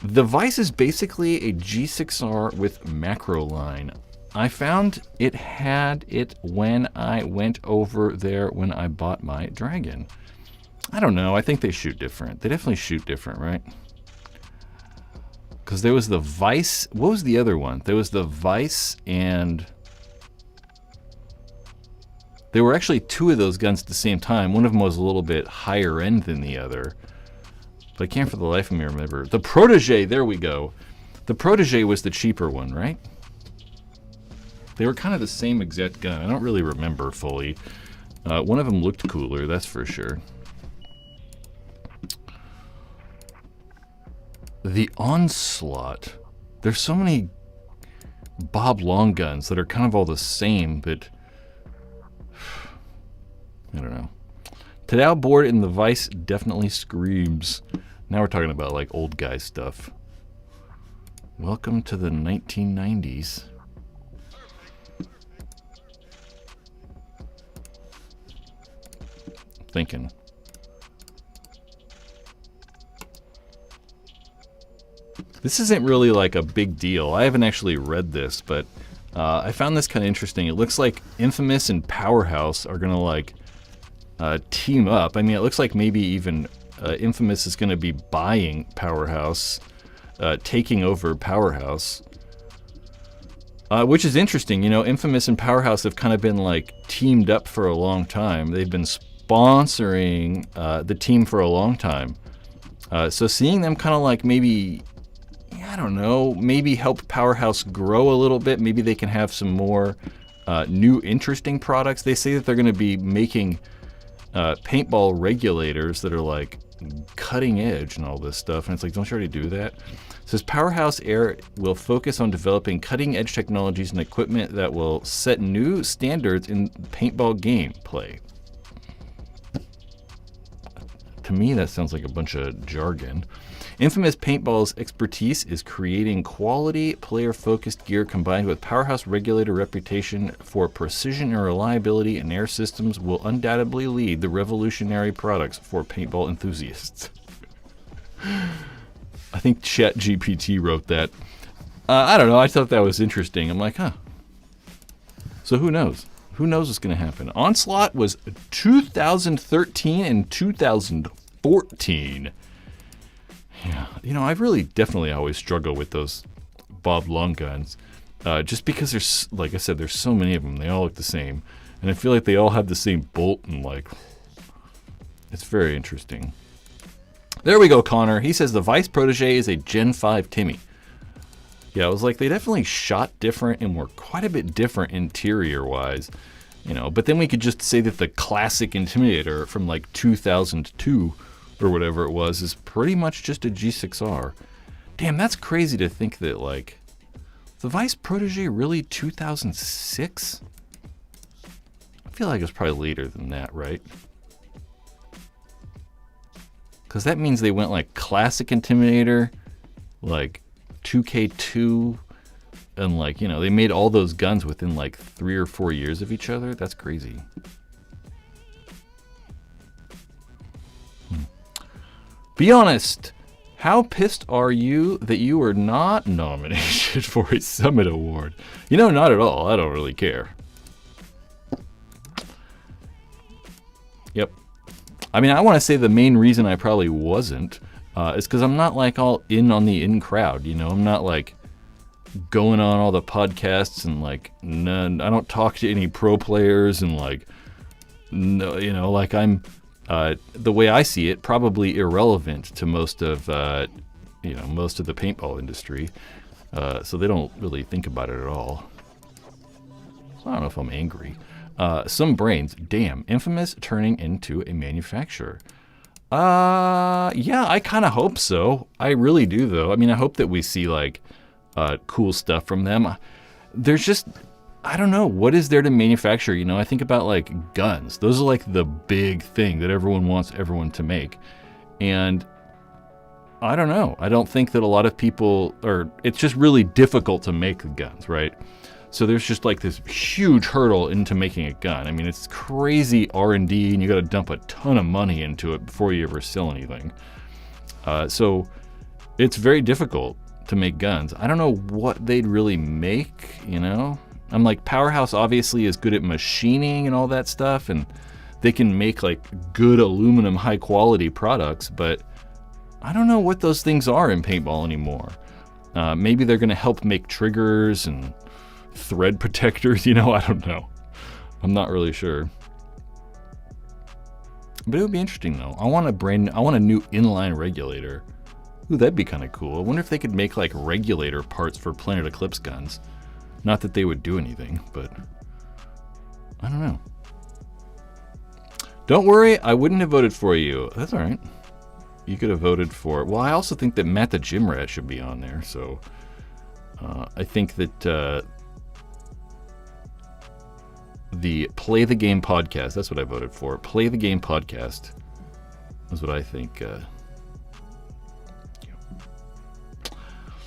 The Vice is basically a G6R with macro line. I found it had it when I went over there when I bought my Dragon. I don't know. I think they shoot different. They definitely shoot different, right? Because there was the Vice. What was the other one? There was the Vice, and there were actually two of those guns at the same time. One of them was a little bit higher end than the other. But I can't for the life of me remember. The Protege, there we go. The Protege was the cheaper one, right? They were kind of the same exact gun. I don't really remember fully. One of them looked cooler, that's for sure. The Onslaught. There's so many Bob Long guns that are kind of all the same, but I don't know. Tadao board in the Vice definitely screams. Now we're talking about like old guy stuff. Welcome to the 1990s. Thinking. This isn't really like a big deal. I haven't actually read this, but I found this kind of interesting. It looks like Infamous and Powerhouse are gonna like team up. I mean, it looks like maybe even Infamous is gonna be buying Powerhouse, taking over Powerhouse, which is interesting. You know, Infamous and Powerhouse have kind of been like teamed up for a long time. They've been sponsoring the team for a long time. So seeing them kind of like maybe, I don't know, maybe help Powerhouse grow a little bit. Maybe they can have some more new interesting products. They say that they're going to be making paintball regulators that are like cutting edge and all this stuff. And it's like, don't you already do that? It says Powerhouse Air will focus on developing cutting edge technologies and equipment that will set new standards in paintball gameplay. To me, that sounds like a bunch of jargon. Infamous Paintball's expertise is creating quality, player-focused gear combined with Powerhouse regulator reputation for precision and reliability in air systems will undoubtedly lead the revolutionary products for paintball enthusiasts. I think ChatGPT wrote that. I don't know. I thought that was interesting. I'm like, huh. So who knows? Who knows what's going to happen? Onslaught was 2013 and 2014. Yeah, you know, I really definitely always struggle with those Bob Long guns, just because there's, like I said, there's so many of them. They all look the same, and I feel like they all have the same bolt, and like, it's very interesting. There we go, Connor. He says the Vice Protege is a Gen 5 Timmy. Yeah, I was like, they definitely shot different and were quite a bit different interior-wise, you know. But then we could just say that the classic Intimidator from like 2002 or whatever it was is pretty much just a G6R. Damn, that's crazy to think that like the Vice Protege really 2006. I feel like it was probably later than that, right? Because that means they went like classic Intimidator, like 2K2, and like, you know, they made all those guns within like 3 or 4 years of each other. That's crazy. Be honest, how pissed are you that you were not nominated for a Summit Award? You know, not at all. I don't really care. Yep. I mean, I want to say the main reason I probably wasn't is because I'm not like all in on the in crowd, you know? I'm not like going on all the podcasts and like none. I don't talk to any pro players and like, no, you know, like I'm, the way I see it, probably irrelevant to most of, you know, most of the paintball industry. So they don't really think about it at all. So I don't know if I'm angry. Some brains. Damn, Infamous turning into a manufacturer. Yeah, I kind of hope so. I really do, though. I mean, I hope that we see, like, cool stuff from them. There's just, I don't know, what is there to manufacture? You know, I think about, like, guns. Those are, like, the big thing that everyone wants everyone to make. And I don't know. I don't think that a lot of people, or it's just really difficult to make guns, right? So there's just like this huge hurdle into making a gun. I mean, it's crazy R&D, and you got to dump a ton of money into it before you ever sell anything. So it's very difficult to make guns. I don't know what they'd really make, you know? I'm like, Powerhouse obviously is good at machining and all that stuff, and they can make like good aluminum high quality products, but I don't know what those things are in paintball anymore. Maybe they're going to help make triggers and thread protectors. I don't know. I'm not really sure. But it would be interesting though. I want a new inline regulator. Ooh, that'd be kind of cool. I wonder if they could make like regulator parts for Planet Eclipse guns. Not that they would do anything, but I don't know. Don't worry, I wouldn't have voted for you. That's all right. You could have voted for... Well, I also think that Matt the Gym Rat should be on there, so... I think that the Play the Game podcast, that's what I voted for. Play the Game podcast is what I think.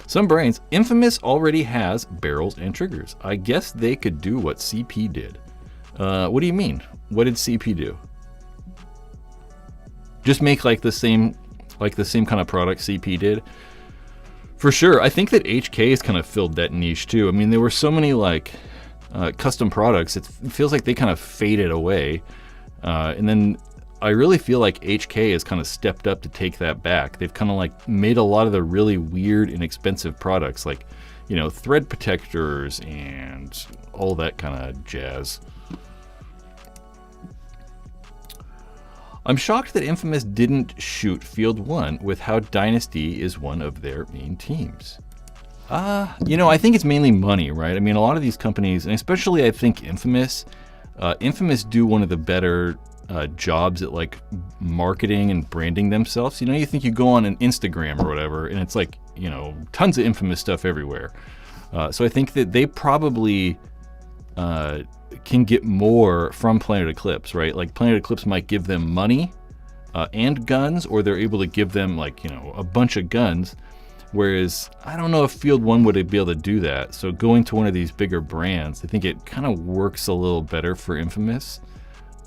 Some brains. Infamous already has barrels and triggers. I guess they could do what CP did. What do you mean? What did CP do? Just make like the same kind of product CP did? For sure. I think that HK has kind of filled that niche too. I mean, there were so many like custom products. It feels like they kind of faded away. And then I really feel like HK has kind of stepped up to take that back. They've kind of like made a lot of the really weird and expensive products like, thread protectors and all that kind of jazz. I'm shocked that Infamous didn't shoot Field 1 with how Dynasty is one of their main teams. I think it's mainly money, right? I mean, a lot of these companies, and especially I think Infamous do one of the better jobs at like marketing and branding themselves. You think you go on an Instagram or whatever, and it's like, tons of Infamous stuff everywhere. So I think that they probably can get more from Planet Eclipse, right? Like Planet Eclipse might give them money and guns, or they're able to give them like, a bunch of guns. Whereas I don't know if Field 1 would be able to do that. So going to one of these bigger brands, I think it kind of works a little better for Infamous.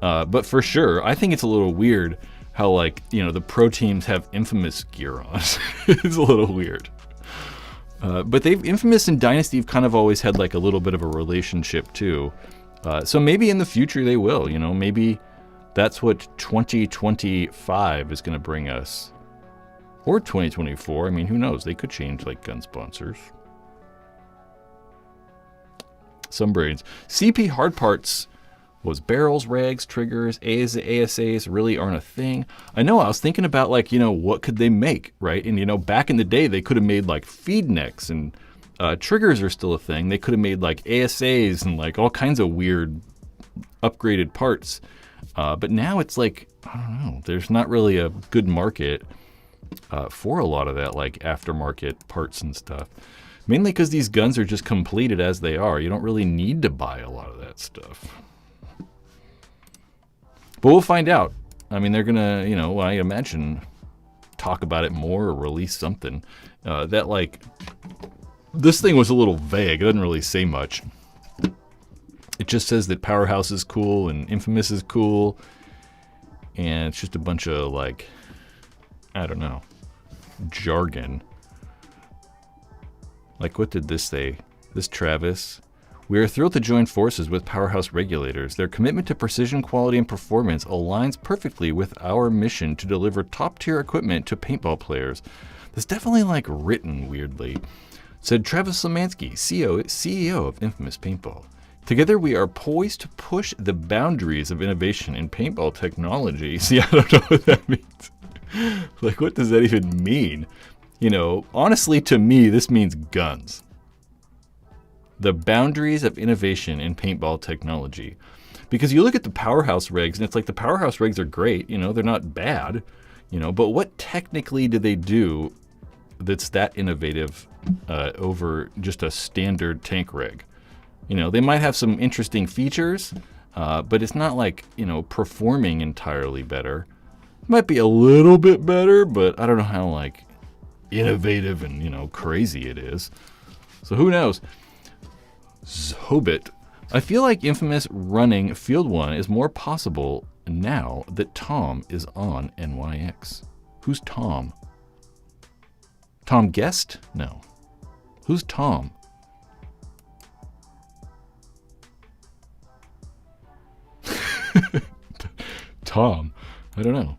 But for sure, I think it's a little weird how like, the pro teams have Infamous gear on. It's a little weird. But Infamous and Dynasty have kind of always had like a little bit of a relationship too. So maybe in the future they will, maybe that's what 2025 is going to bring us. Or 2024. I mean, who knows? They could change like gun sponsors. Some brains. CP hard parts was barrels, rags, triggers, ASAs really aren't a thing. I know, I was thinking about like, what could they make, right? And back in the day, they could have made like feed necks, and triggers are still a thing. They could have made like ASAs and like all kinds of weird upgraded parts. But now it's like, I don't know, there's not really a good market for a lot of that like aftermarket parts and stuff. Mainly because these guns are just completed as they are. You don't really need to buy a lot of that stuff. But we'll find out. I mean, they're gonna, I imagine, talk about it more or release something. That like, this thing was a little vague. It doesn't really say much. It just says that Powerhouse is cool and Infamous is cool. And it's just a bunch of like, I don't know, jargon. Like, what did this say? This Travis. We are thrilled to join forces with Powerhouse Regulators. Their commitment to precision, quality, and performance aligns perfectly with our mission to deliver top-tier equipment to paintball players. That's definitely, like, written weirdly. Said Travis Lemansky, CEO of Infamous Paintball. Together, we are poised to push the boundaries of innovation in paintball technology. See, I don't know what that means. Like, what does that even mean? Honestly, to me, this means guns. The boundaries of innovation in paintball technology. Because you look at the Powerhouse regs, and it's like the Powerhouse regs are great, they're not bad, but what technically do they do that's that innovative over just a standard tank reg? They might have some interesting features, but it's not like, performing entirely better. It might be a little bit better, but I don't know how, like, innovative and, crazy it is. So who knows? Zobit. I feel like Infamous running Field 1 is more possible now that Tom is on NYX. Who's Tom? Tom Guest? No. Who's Tom? Tom. I don't know.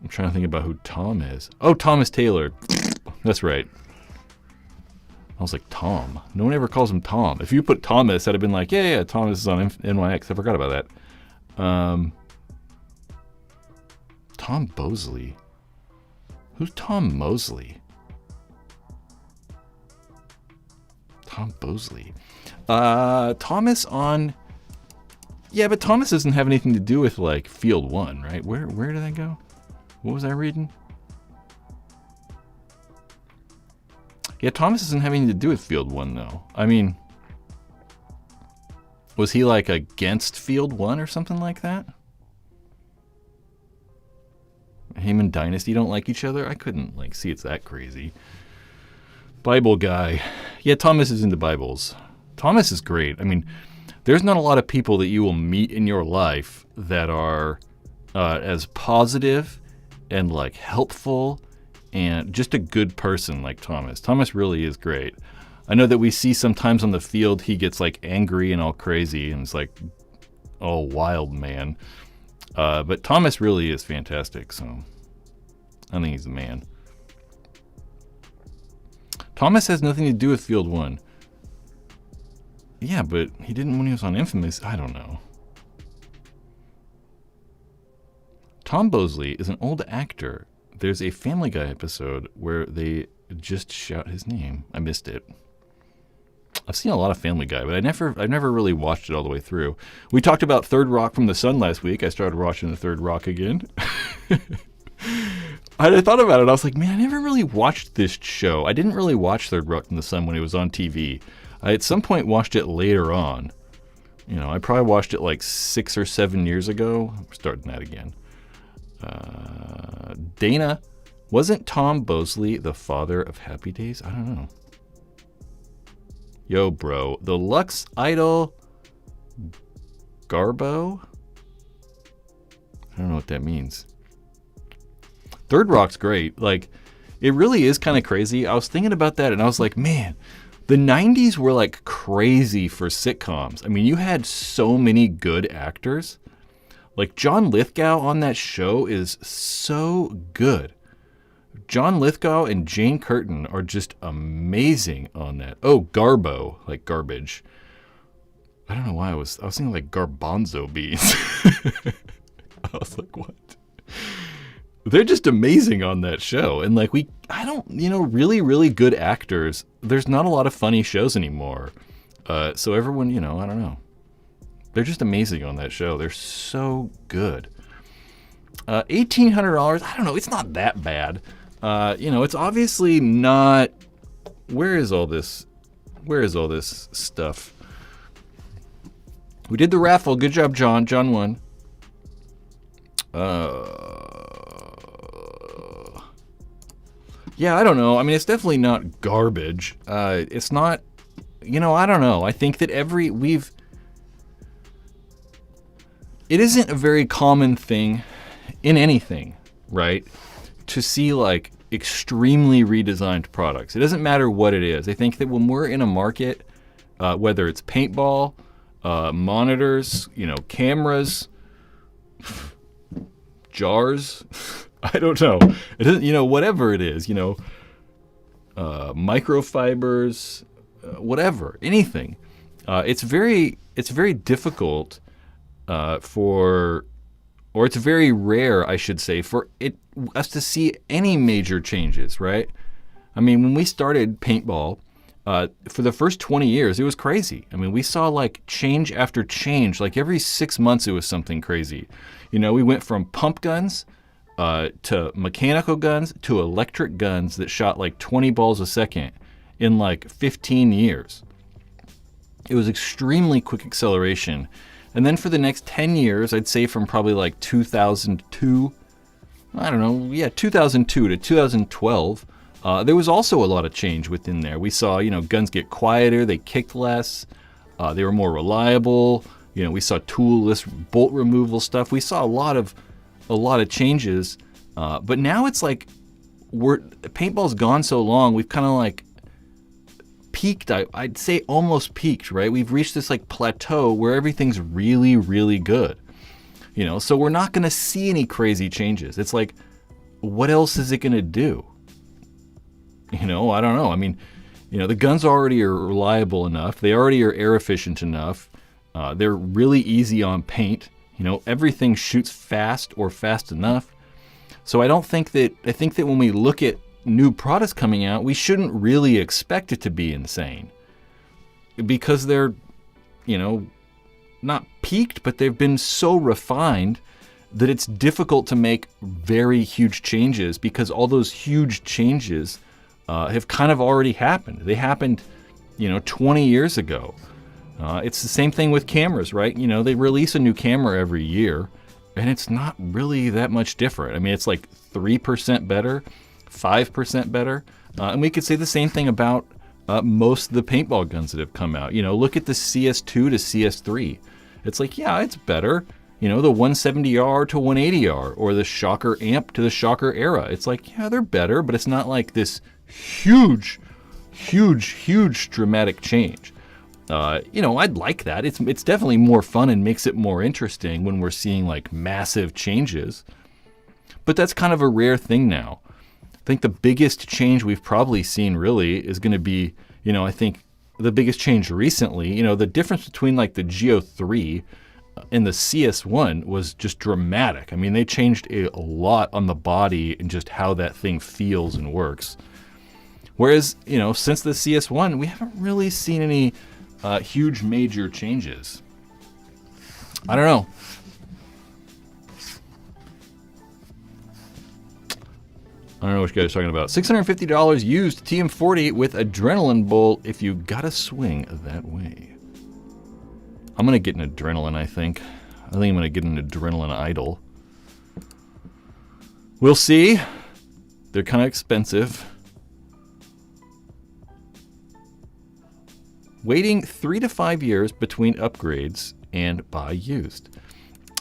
I'm trying to think about who Tom is. Oh, Thomas Taylor. That's right. I was like, Tom. No one ever calls him Tom. If you put Thomas, I'd have been like, yeah, Thomas is on NYX. I forgot about that. Tom Bosley. Who's Tom Mosley? Tom Bosley. Thomas on... Yeah, but Thomas doesn't have anything to do with, like, Field 1, right? Where did I go? What was I reading? Yeah, Thomas doesn't have anything to do with Field 1, though. I mean, was he, like, against Field 1 or something like that? Him and Dynasty don't like each other? I couldn't, like, see it's that crazy. Bible guy. Yeah, Thomas is into Bibles. Thomas is great. I mean, there's not a lot of people that you will meet in your life that are as positive and, like, helpful and just a good person like Thomas. Thomas really is great. I know that we see sometimes on the field he gets, like, angry and all crazy and is, like, all wild man. But Thomas really is fantastic, so I think he's the man. Thomas has nothing to do with Field 1. Yeah, but he didn't when he was on Infamous. I don't know. Tom Bosley is an old actor. There's a Family Guy episode where they just shout his name. I missed it. I've seen a lot of Family Guy, but I've never really watched it all the way through. We talked about Third Rock from the Sun last week. I started watching the Third Rock again. I thought about it. I was like, man, I never really watched this show. I didn't really watch Third Rock from the Sun when it was on TV. I at some point watched it later on. You know, I probably watched it like 6 or 7 years ago. I'm starting that again. Dana, wasn't Tom Bosley the father of Happy Days? I don't know. Yo, bro, the Luxe IDOL Garbo? I don't know what that means. Third Rock's great. Like, it really is kind of crazy. I was thinking about that and I was like, man, the 90s were like crazy for sitcoms. I mean, you had so many good actors. Like, John Lithgow on that show is so good. John Lithgow and Jane Curtin are just amazing on that. Oh, Garbo, like garbage. I don't know why I was thinking like garbanzo beans. I was like, what? They're just amazing on that show. And like really, really good actors. There's not a lot of funny shows anymore. So everyone, I don't know. They're just amazing on that show. They're so good. $1,800, I don't know. It's not that bad. It's obviously not. Where is all this stuff? We did the raffle. Good job, John. John won. Yeah, I don't know. I mean, it's definitely not garbage. It's not, I don't know. I think that it isn't a very common thing in anything, right? To see like extremely redesigned products. It doesn't matter what it is. I think that when we're in a market, whether it's paintball, monitors, cameras, jars, I don't know. It isn't, whatever it is, microfibers, whatever, anything. It's very difficult or it's very rare, I should say, for us to see any major changes, right? I mean, when we started paintball, for the first 20 years, it was crazy. I mean, we saw like change after change. Like every 6 months, it was something crazy. We went from pump guns to mechanical guns to electric guns that shot like 20 balls a second in like 15 years. It was extremely quick acceleration. And then for the next 10 years, I'd say from probably like 2002, 2002 to 2012, there was also a lot of change within there. We saw, guns get quieter, they kicked less, they were more reliable. We saw toolless bolt removal stuff. We saw a lot of changes. But now it's like paintball's gone so long, we've kind of like peaked. I'd say almost peaked, right? We've reached this like plateau where everything's really, really good. So we're not going to see any crazy changes. It's like what else is it going to do? I don't know. I mean, the guns already are reliable enough. They already are air efficient enough. They're really easy on paint. Everything shoots fast or fast enough. So I think that when we look at new products coming out, we shouldn't really expect it to be insane, because they're, not peaked, but they've been so refined that it's difficult to make very huge changes, because all those huge changes have kind of already happened. They happened, 20 years ago. It's the same thing with cameras, right? They release a new camera every year, and it's not really that much different. I mean, it's like 3% better, 5% better. And we could say the same thing about most of the paintball guns that have come out. Look at the CS2 to CS3. It's like, yeah, it's better. The 170R to 180R, or the Shocker Amp to the Shocker Era. It's like, yeah, they're better, but it's not like this huge dramatic change. I'd like that. It's definitely more fun and makes it more interesting when we're seeing like massive changes. But that's kind of a rare thing now. I think the biggest change we've probably seen really is going to be, I think the biggest change recently, the difference between like the Geo 3 and the CS1 was just dramatic. I mean, they changed a lot on the body and just how that thing feels and works. Whereas, since the CS1, we haven't really seen any huge major changes. I don't know. I don't know what you guys are talking about. $650 used TM40 with adrenaline bolt if you gotta swing that way. I'm gonna get an adrenaline, I think. I'm gonna get an adrenaline idol. We'll see. They're kind of expensive. Waiting 3 to 5 years between upgrades and buy used.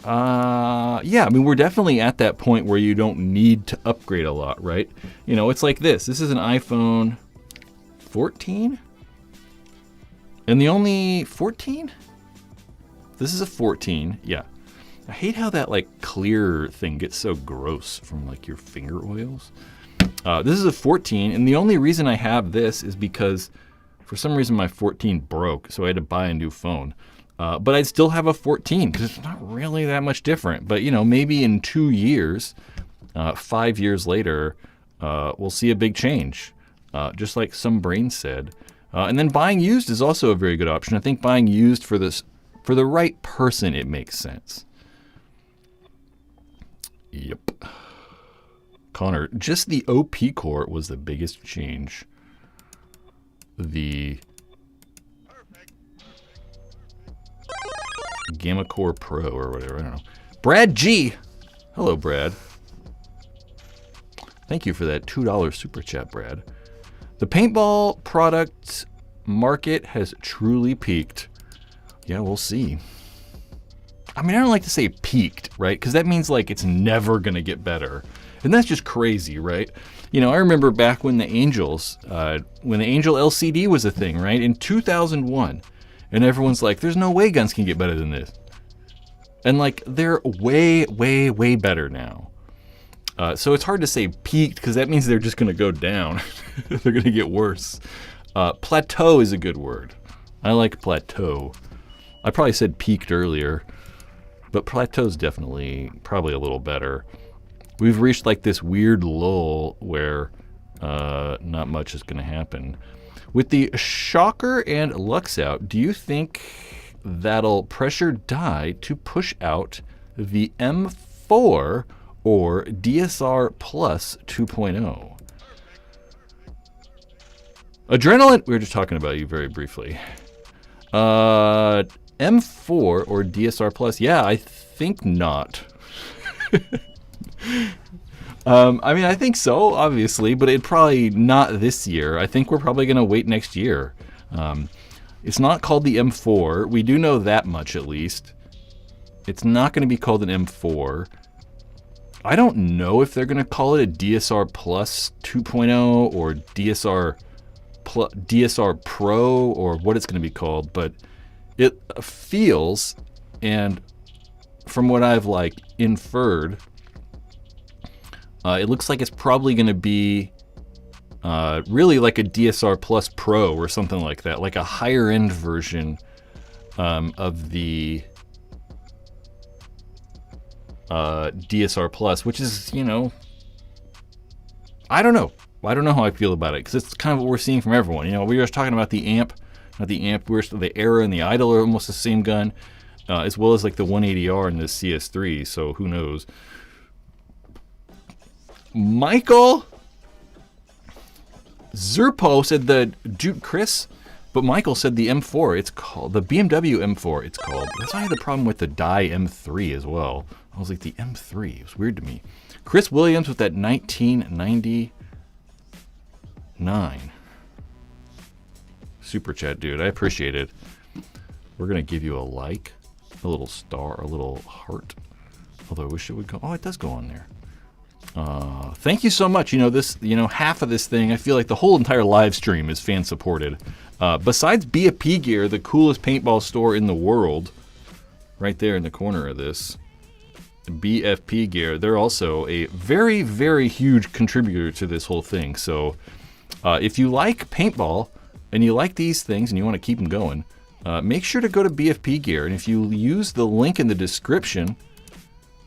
Yeah, I mean, we're definitely at that point where you don't need to upgrade a lot, right? It's like this. This is an iPhone 14? And the only 14? This is a 14, yeah. I hate how that like clear thing gets so gross from like your finger oils. This is a 14, and the only reason I have this is because for some reason my 14 broke, so I had to buy a new phone. But I'd still have a 14 because it's not really that much different. But, maybe in 2 years, 5 years later, we'll see a big change, just like some brain said. And then buying used is also a very good option. I think buying used for the right person, it makes sense. Yep. Connor, just the OP core was the biggest change. The Gamma Core Pro or whatever, I don't know. Brad G. Hello, Brad. Thank you for that $2 super chat, Brad. The paintball product market has truly peaked. Yeah, we'll see. I mean, I don't like to say peaked, right? Because that means like it's never going to get better. And that's just crazy, right? I remember back when the Angels, when the Angel LCD was a thing, right? In 2001. And everyone's like, there's no way guns can get better than this. And like, they're way, way, way better now. So it's hard to say peaked because that means they're just going to go down. They're going to get worse. Plateau is a good word. I like plateau. I probably said peaked earlier, but plateau's definitely probably a little better. We've reached like this weird lull where not much is going to happen. With the Shocker and Luxe out, do you think that'll pressure die to push out the M4 or DSR Plus 2.0? Adrenaline, we were just talking about you very briefly. M4 or DSR Plus? Yeah, I think not. I mean, I think so, obviously, but it probably not this year. I think we're probably going to wait next year. It's not called the M4. We do know that much, at least. It's not going to be called an M4. I don't know if they're going to call it a DSR Plus 2.0 or DSR Pro or what it's going to be called, but it feels, and from what I've inferred, It looks like it's probably going to be really like a DSR Plus Pro or something like that, like a higher end version of the DSR Plus, which is, you know, I don't know. I don't know how I feel about it, because it's kind of what we're seeing from everyone. You know, we were just talking about the amp, not the amp. The Era and the Idol are almost the same gun, as well as like the 180R and the CS3. So who knows? Michael Zerpo said the Duke Chris, but Michael said the M4. It's called the BMW M4. It's called. That's why I had the problem with the Dye M3 as well. I was like, the M3. It was weird to me. Chris Williams with that 1999 super chat, dude. I appreciate it. We're gonna give you a like, a little star, a little heart. Although I wish it would go. Oh, it does go on there. Thank you so much. You know, this, you know, half of this thing, I feel like the whole entire live stream is fan supported. Besides BFP Gear, the coolest paintball store in the world, right there in the corner of this, BFP Gear, they're also a very, very huge contributor to this whole thing. So if you like paintball and you like these things and you want to keep them going, make sure to go to BFP Gear. And if you use the link in the description,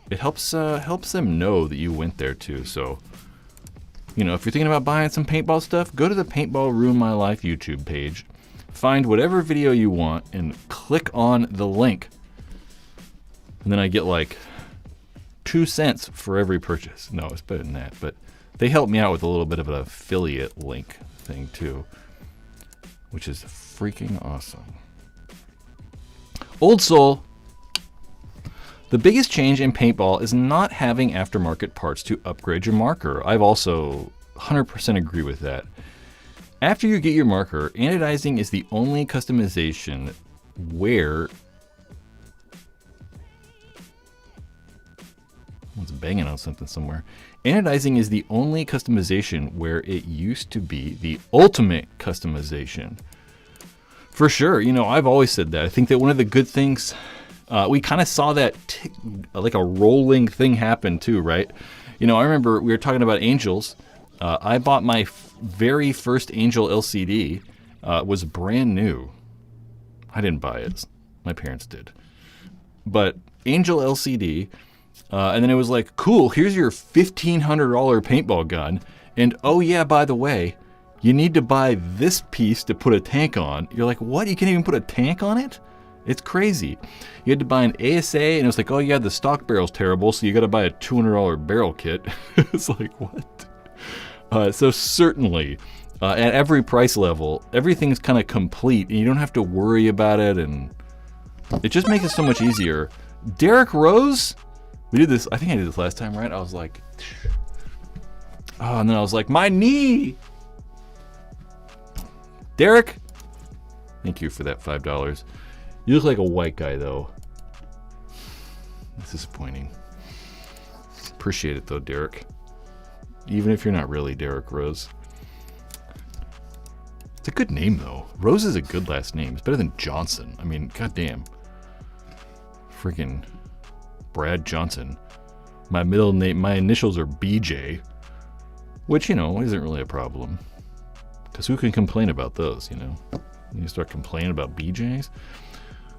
it helps them know that you went there too. So, you know, if you're thinking about buying some paintball stuff, go to the Paintball Ruin My Life YouTube page, find whatever video you want, and click on the link. And then I get like 2 cents for every purchase. No, it's better than that, but they help me out with a little bit of an affiliate link thing too, which is freaking awesome. Old Soul. The biggest change in paintball is not having aftermarket parts to upgrade your marker. I've also 100% agree with that. After you get your marker, anodizing is the only customization where... Someone's banging on something somewhere. Anodizing is the only customization where it used to be the ultimate customization. For sure, you know, I've always said that. I think that one of the good things... we kind of saw that like a rolling thing happen too, right? You know, I remember we were talking about Angels. I bought my very first Angel LCD. Was brand new. I didn't buy it. My parents did. But Angel LCD, and then it was like, cool, here's your $1,500 paintball gun. And oh yeah, by the way, you need to buy this piece to put a tank on. You're like, what? You can't even put a tank on it? It's crazy. You had to buy an ASA, and it was like, oh yeah, the stock barrel's terrible, so you got to buy a $200 barrel kit. It's like, what? So certainly, at every price level, everything's kind of complete, and you don't have to worry about it, and it just makes it so much easier. Derek Rose, we did this. I think I did this last time, right? I was like, oh, and then I was like, my knee. Derek, thank you for that $5. You look like a white guy, though. That's disappointing. Appreciate it, though, Derek. Even if you're not really Derek Rose. It's a good name, though. Rose is a good last name. It's better than Johnson. I mean, goddamn. Freaking Brad Johnson. My middle name, my initials are BJ. Which, you know, isn't really a problem. Because who can complain about those, you know? You start complaining about BJs?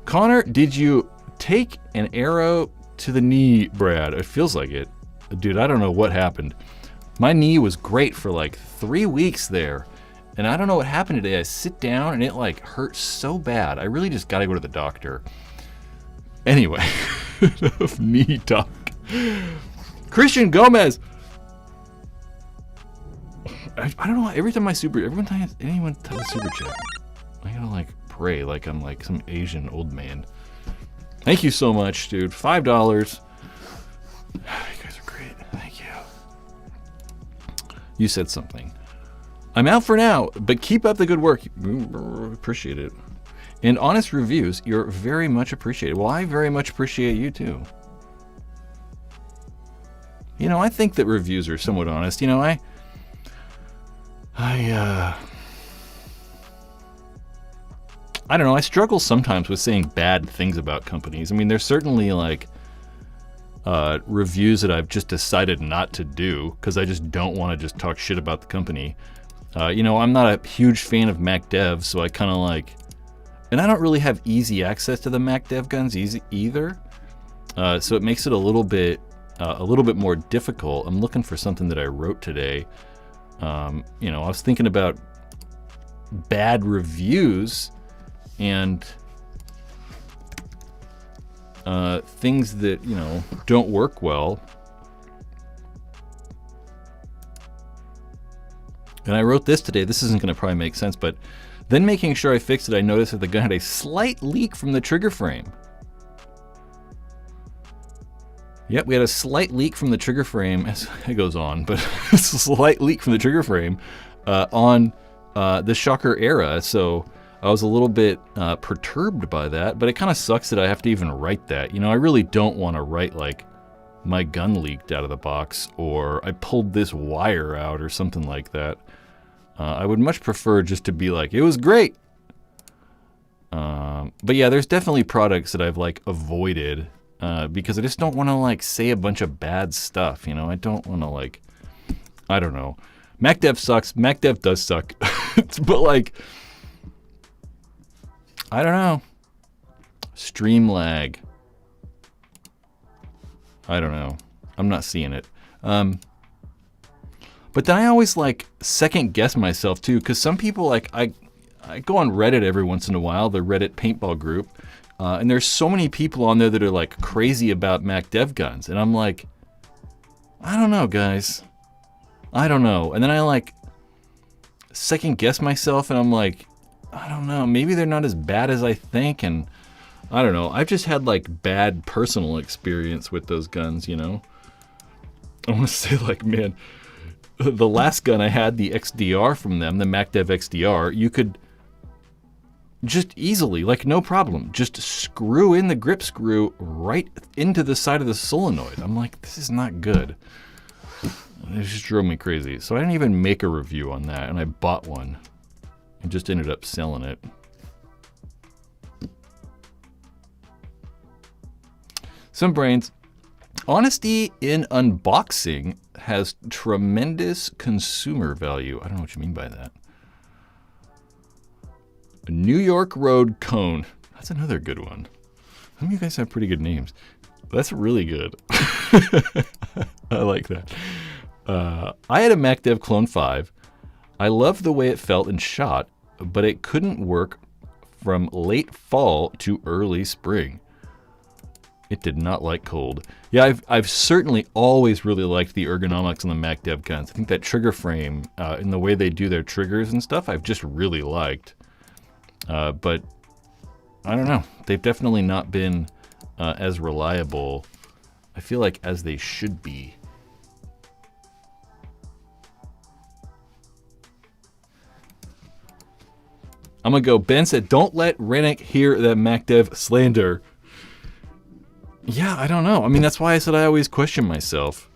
Connor, did you take an arrow to the knee, Brad? It feels like it. Dude, I don't know what happened. My knee was great for like 3 weeks there. And I don't know what happened today. I sit down and it like hurts so bad. I really just got to go to the doctor. Anyway, enough knee talk. Christian Gomez. I don't know. Every time anyone types a super chat, I gotta like pray like I'm like some Asian old man. Thank you so much, dude. $5. You guys are great. Thank you. You said something. I'm out for now, but keep up the good work. Appreciate it. And honest reviews, you're very much appreciated. Well, I very much appreciate you too. You know, I think that reviews are somewhat honest. You know, I don't know, I struggle sometimes with saying bad things about companies. I mean, there's certainly like, reviews that I've just decided not to do because I just don't want to just talk shit about the company. You know, I'm not a huge fan of Mac Dev, so I kind of like, and I don't really have easy access to the Mac Dev guns either. So it makes it a little bit more difficult. I'm looking for something that I wrote today. You know, I was thinking about bad reviews and things that, you know, don't work well. And I wrote this today. This isn't going to probably make sense, but then making sure I fixed it, I noticed that the gun had a slight leak from the trigger frame. Yep, we had a slight leak from the trigger frame, as it goes on, but a slight leak from the trigger frame on the Shocker Era. So I was a little bit perturbed by that, but it kind of sucks that I have to even write that. You know, I really don't want to write like my gun leaked out of the box or I pulled this wire out or something like that. I would much prefer just to be like, it was great. But yeah, there's definitely products that I've like avoided because I just don't want to like say a bunch of bad stuff. You know, I don't want to like, I don't know. Mac Dev sucks. Mac Dev does suck. But like, I don't know. Stream lag. I don't know. I'm not seeing it. But then I always like second guess myself too, because some people like I go on Reddit every once in a while, the Reddit paintball group, and there's so many people on there that are like crazy about Mac Dev guns, and I'm like, I don't know, guys. I don't know. And then I like second guess myself, and I'm like, I don't know. Maybe they're not as bad as I think, and I don't know. I've just had like bad personal experience with those guns, you know. I want to say like, man, the last gun I had, the XDR from them, the Mac Dev XDR, you could just easily, like no problem, just screw in the grip screw right into the side of the solenoid. I'm like, this is not good. It just drove me crazy. So I didn't even make a review on that, and I bought one and just ended up selling it. Some brains. Honesty in unboxing has tremendous consumer value. I don't know what you mean by that. A New York Road cone. That's another good one. Some of you guys have pretty good names. That's really good. I like that. I had a Mac Dev Clone 5. I loved the way it felt and shot, but it couldn't work from late fall to early spring. It did not like cold. Yeah, I've certainly always really liked the ergonomics on the Mac Dev guns. I think that trigger frame and the way they do their triggers and stuff, I've just really liked. But I don't know. They've definitely not been as reliable, I feel like, as they should be. I'm going to go. Ben said, don't let Rennick hear that Mac Dev slander. Yeah, I don't know. I mean, that's why I said I always question myself.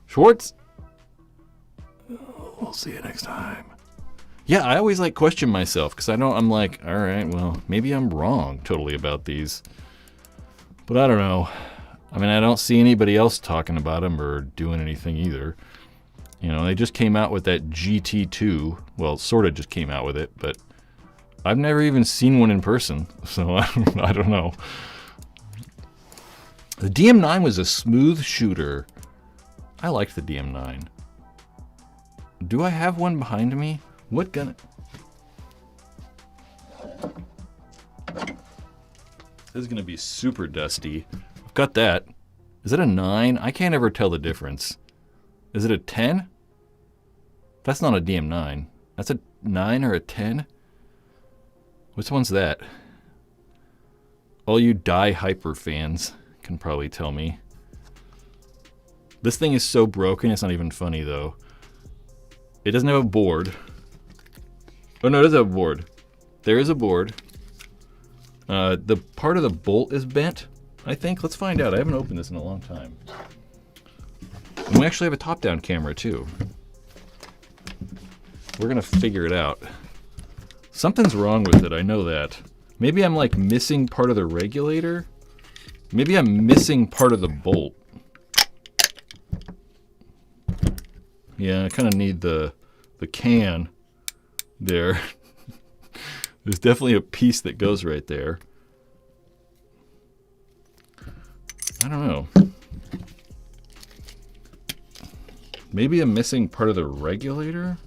Schwartz? We'll see you next time. Yeah, I always like question myself because I'm like, all right, well, maybe I'm wrong totally about these. But I don't know. I mean, I don't see anybody else talking about them or doing anything either. You know, they just came out with that GT2. Well, sort of just came out with it, but I've never even seen one in person. So I don't know. The DM9 was a smooth shooter. I liked the DM9. Do I have one behind me? What gun? This is going to be super dusty. I've got that. Is it a 9? I can't ever tell the difference. Is it a 10? That's not a DM9. That's a 9 or a 10? Which one's that? All you Die Hyper fans can probably tell me. This thing is so broken, it's not even funny though. It doesn't have a board. Oh no, it does have a board. There is a board. The part of the bolt is bent, I think. Let's find out. I haven't opened this in a long time. And we actually have a top-down camera too. We're gonna figure it out. Something's wrong with it, I know that. Maybe I'm like missing part of the regulator. Maybe I'm missing part of the bolt. Yeah, I kind of need the can there. There's definitely a piece that goes right there. I don't know. Maybe I'm missing part of the regulator?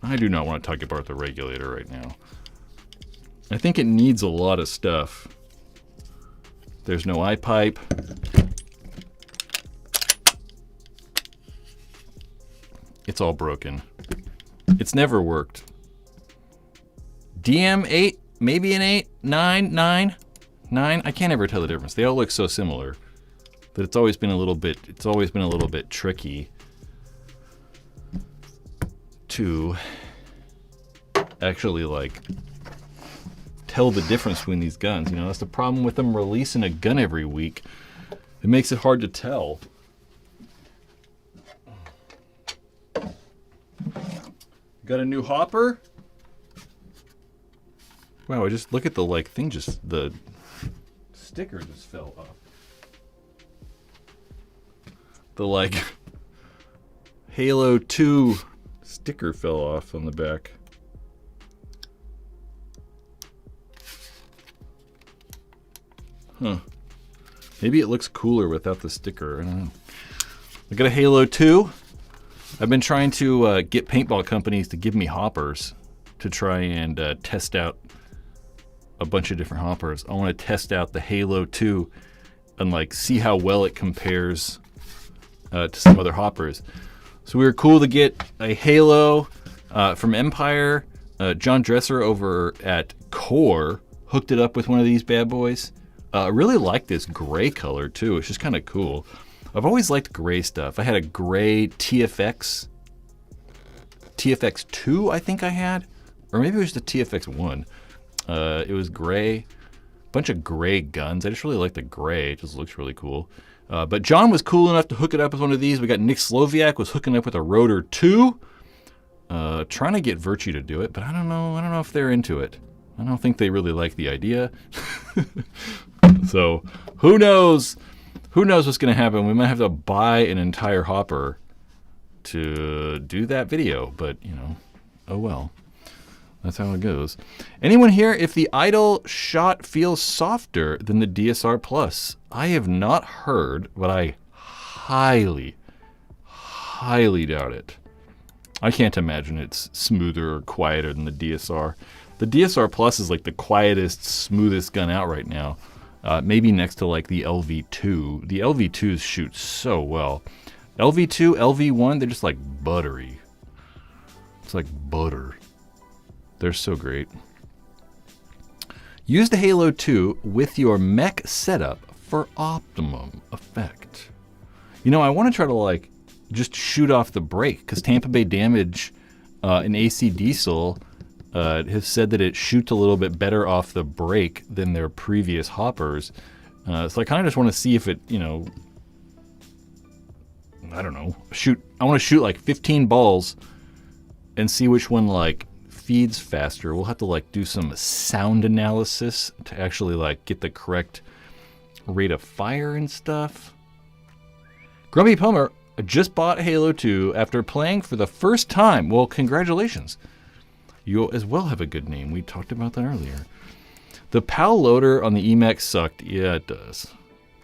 I do not want to talk about the regulator right now. I think it needs a lot of stuff. There's no eye pipe. It's all broken. It's never worked. DM 8, maybe an 8, 9, 9, 9. I can't ever tell the difference. They all look so similar that it's always been a little bit tricky to actually like tell the difference between these guns. You know, that's the problem with them releasing a gun every week. It makes it hard to tell. Got a new hopper? Wow, I just look at the like thing, just the sticker just fell off. The like Halo 2 sticker fell off on the back. Huh. Maybe it looks cooler without the sticker. I don't know. I got a Halo 2. I've been trying to get paintball companies to give me hoppers to try and test out a bunch of different hoppers. I want to test out the Halo 2 and like see how well it compares to some other hoppers. So we were cool to get a Halo from Empire. John Dresser over at Core hooked it up with one of these bad boys. I really like this gray color too. It's just kind of cool. I've always liked gray stuff. I had a gray TFX 2, I think I had, or maybe it was the TFX 1. It was gray, bunch of gray guns. I just really like the gray. It just looks really cool. But John was cool enough to hook it up with one of these. We got Nick Sloviak was hooking up with a Rotor 2. Trying to get Virtue to do it, but I don't know if they're into it. I don't think they really like the idea. So who knows? Who knows what's going to happen? We might have to buy an entire hopper to do that video, but you know, oh well. That's how it goes. Anyone here, if the Idol shot feels softer than the DSR Plus? I have not heard, but I highly doubt it. I can't imagine it's smoother or quieter than the DSR. The DSR Plus is like the quietest, smoothest gun out right now. Maybe next to like the LV2. The LV2s shoot so well. LV2, LV1, they're just like buttery. It's like butter. They're so great. Use the Halo 2 with your mech setup for optimum effect. You know, I want to try to like just shoot off the brake because Tampa Bay Damage and AC Diesel have said that it shoots a little bit better off the brake than their previous hoppers. So I kind of just want to see if it, you know, I don't know, I want to shoot like 15 balls and see which one like feeds faster. We'll have to like do some sound analysis to actually like get the correct rate of fire and stuff. Grumpy Plumber just bought Halo 2 after playing for the first time. Well, congratulations. You as well have a good name. We talked about that earlier. The PAL loader on the EMAX sucked. Yeah, it does.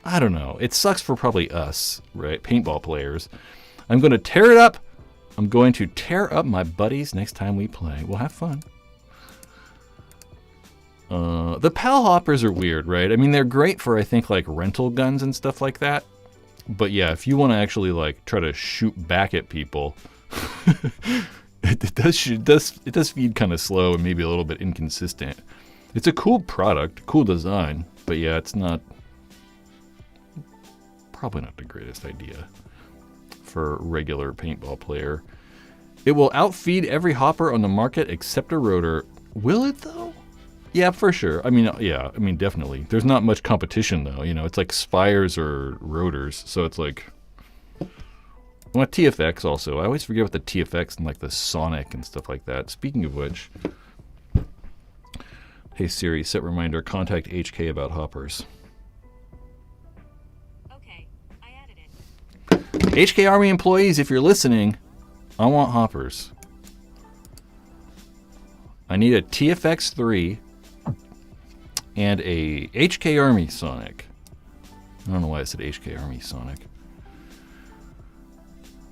I don't know. It sucks for probably us, right? Paintball players. I'm going to tear it up. I'm going to tear up my buddies next time we play. We'll have fun. The PAL hoppers are weird, right? I mean, they're great for, I think, like rental guns and stuff like that. But yeah, if you want to actually like try to shoot back at people, it does feed kind of slow and maybe a little bit inconsistent. It's a cool product, cool design, but yeah, it's probably not the greatest idea for a regular paintball player. It will outfeed every hopper on the market except a rotor. Will it though? Yeah, for sure. I mean, definitely. There's not much competition though. You know, it's like Spires or rotors, so it's like. Well, TFX also. I always forget about the TFX and like the Sonic and stuff like that. Speaking of which, hey Siri, set reminder, contact HK about hoppers. HK Army employees, if you're listening, I want hoppers. I need a TFX3 and a HK Army Sonic. I don't know why I said HK Army Sonic.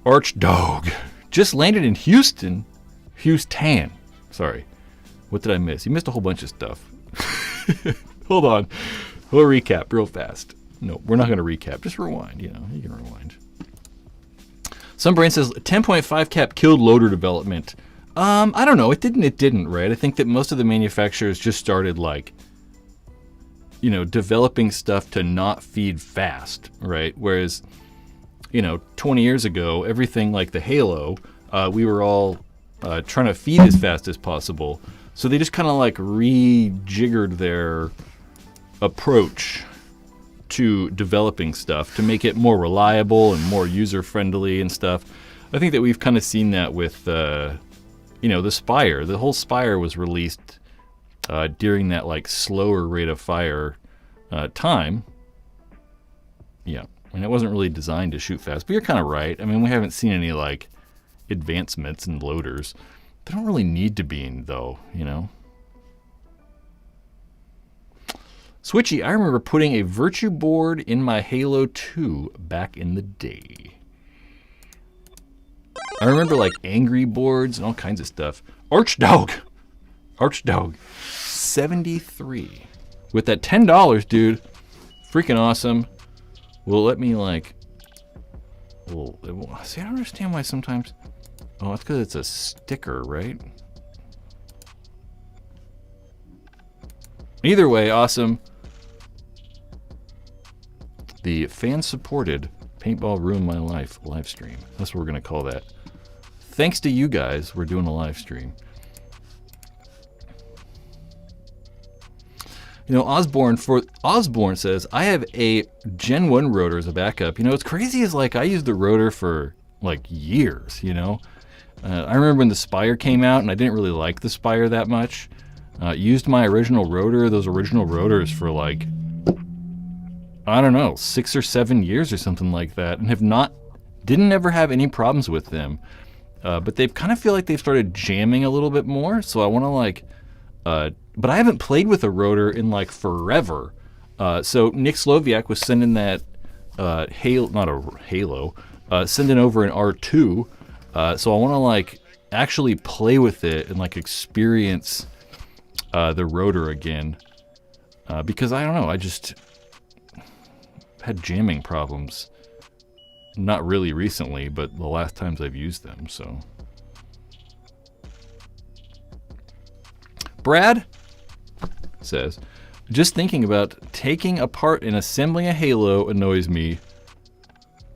Archdog. Just landed in Houston. Houston. Sorry. What did I miss? You missed a whole bunch of stuff. Hold on. We'll recap real fast. No, we're not going to recap. Just rewind. You know, you can rewind. Some brain says 10.5 cap killed loader development. I don't know. It didn't, right? I think that most of the manufacturers just started like, you know, developing stuff to not feed fast, right? Whereas, you know, 20 years ago, everything like the Halo, we were all trying to feed as fast as possible. So they just kind of like rejiggered their approach to developing stuff to make it more reliable and more user-friendly and stuff. I think that we've kind of seen that with, you know, the Spire. The whole Spire was released during that like slower rate of fire time. Yeah, and it wasn't really designed to shoot fast, but you're kind of right. I mean, we haven't seen any like advancements in loaders. They don't really need to be, though, you know. Switchy, I remember putting a Virtue board in my Halo 2 back in the day. I remember like angry boards and all kinds of stuff. Archdog. 73. With that $10, dude. Freaking awesome. Will let me like... Well, see, I don't understand why sometimes... Oh, that's because it's a sticker, right? Either way, awesome. The fan-supported Paintball Ruined My Life live stream. That's what we're going to call that. Thanks to you guys, we're doing a live stream. You know, Osborne says, I have a Gen 1 rotor as a backup. You know, what's crazy is like I used the rotor for like years, you know. I remember when the Spire came out and I didn't really like the Spire that much. Used my original rotor, those original rotors for like, I don't know, 6 or 7 years or something like that, and didn't ever have any problems with them. But they kind of feel like they've started jamming a little bit more, so I want to like, but I haven't played with a rotor in like forever. So Nick Sloviak was sending that sending over an R2. So I want to like actually play with it and like experience the rotor again, because I don't know, I just had jamming problems. Not really recently, but the last times I've used them. So Brad says, just thinking about taking apart and assembling a Halo annoys me.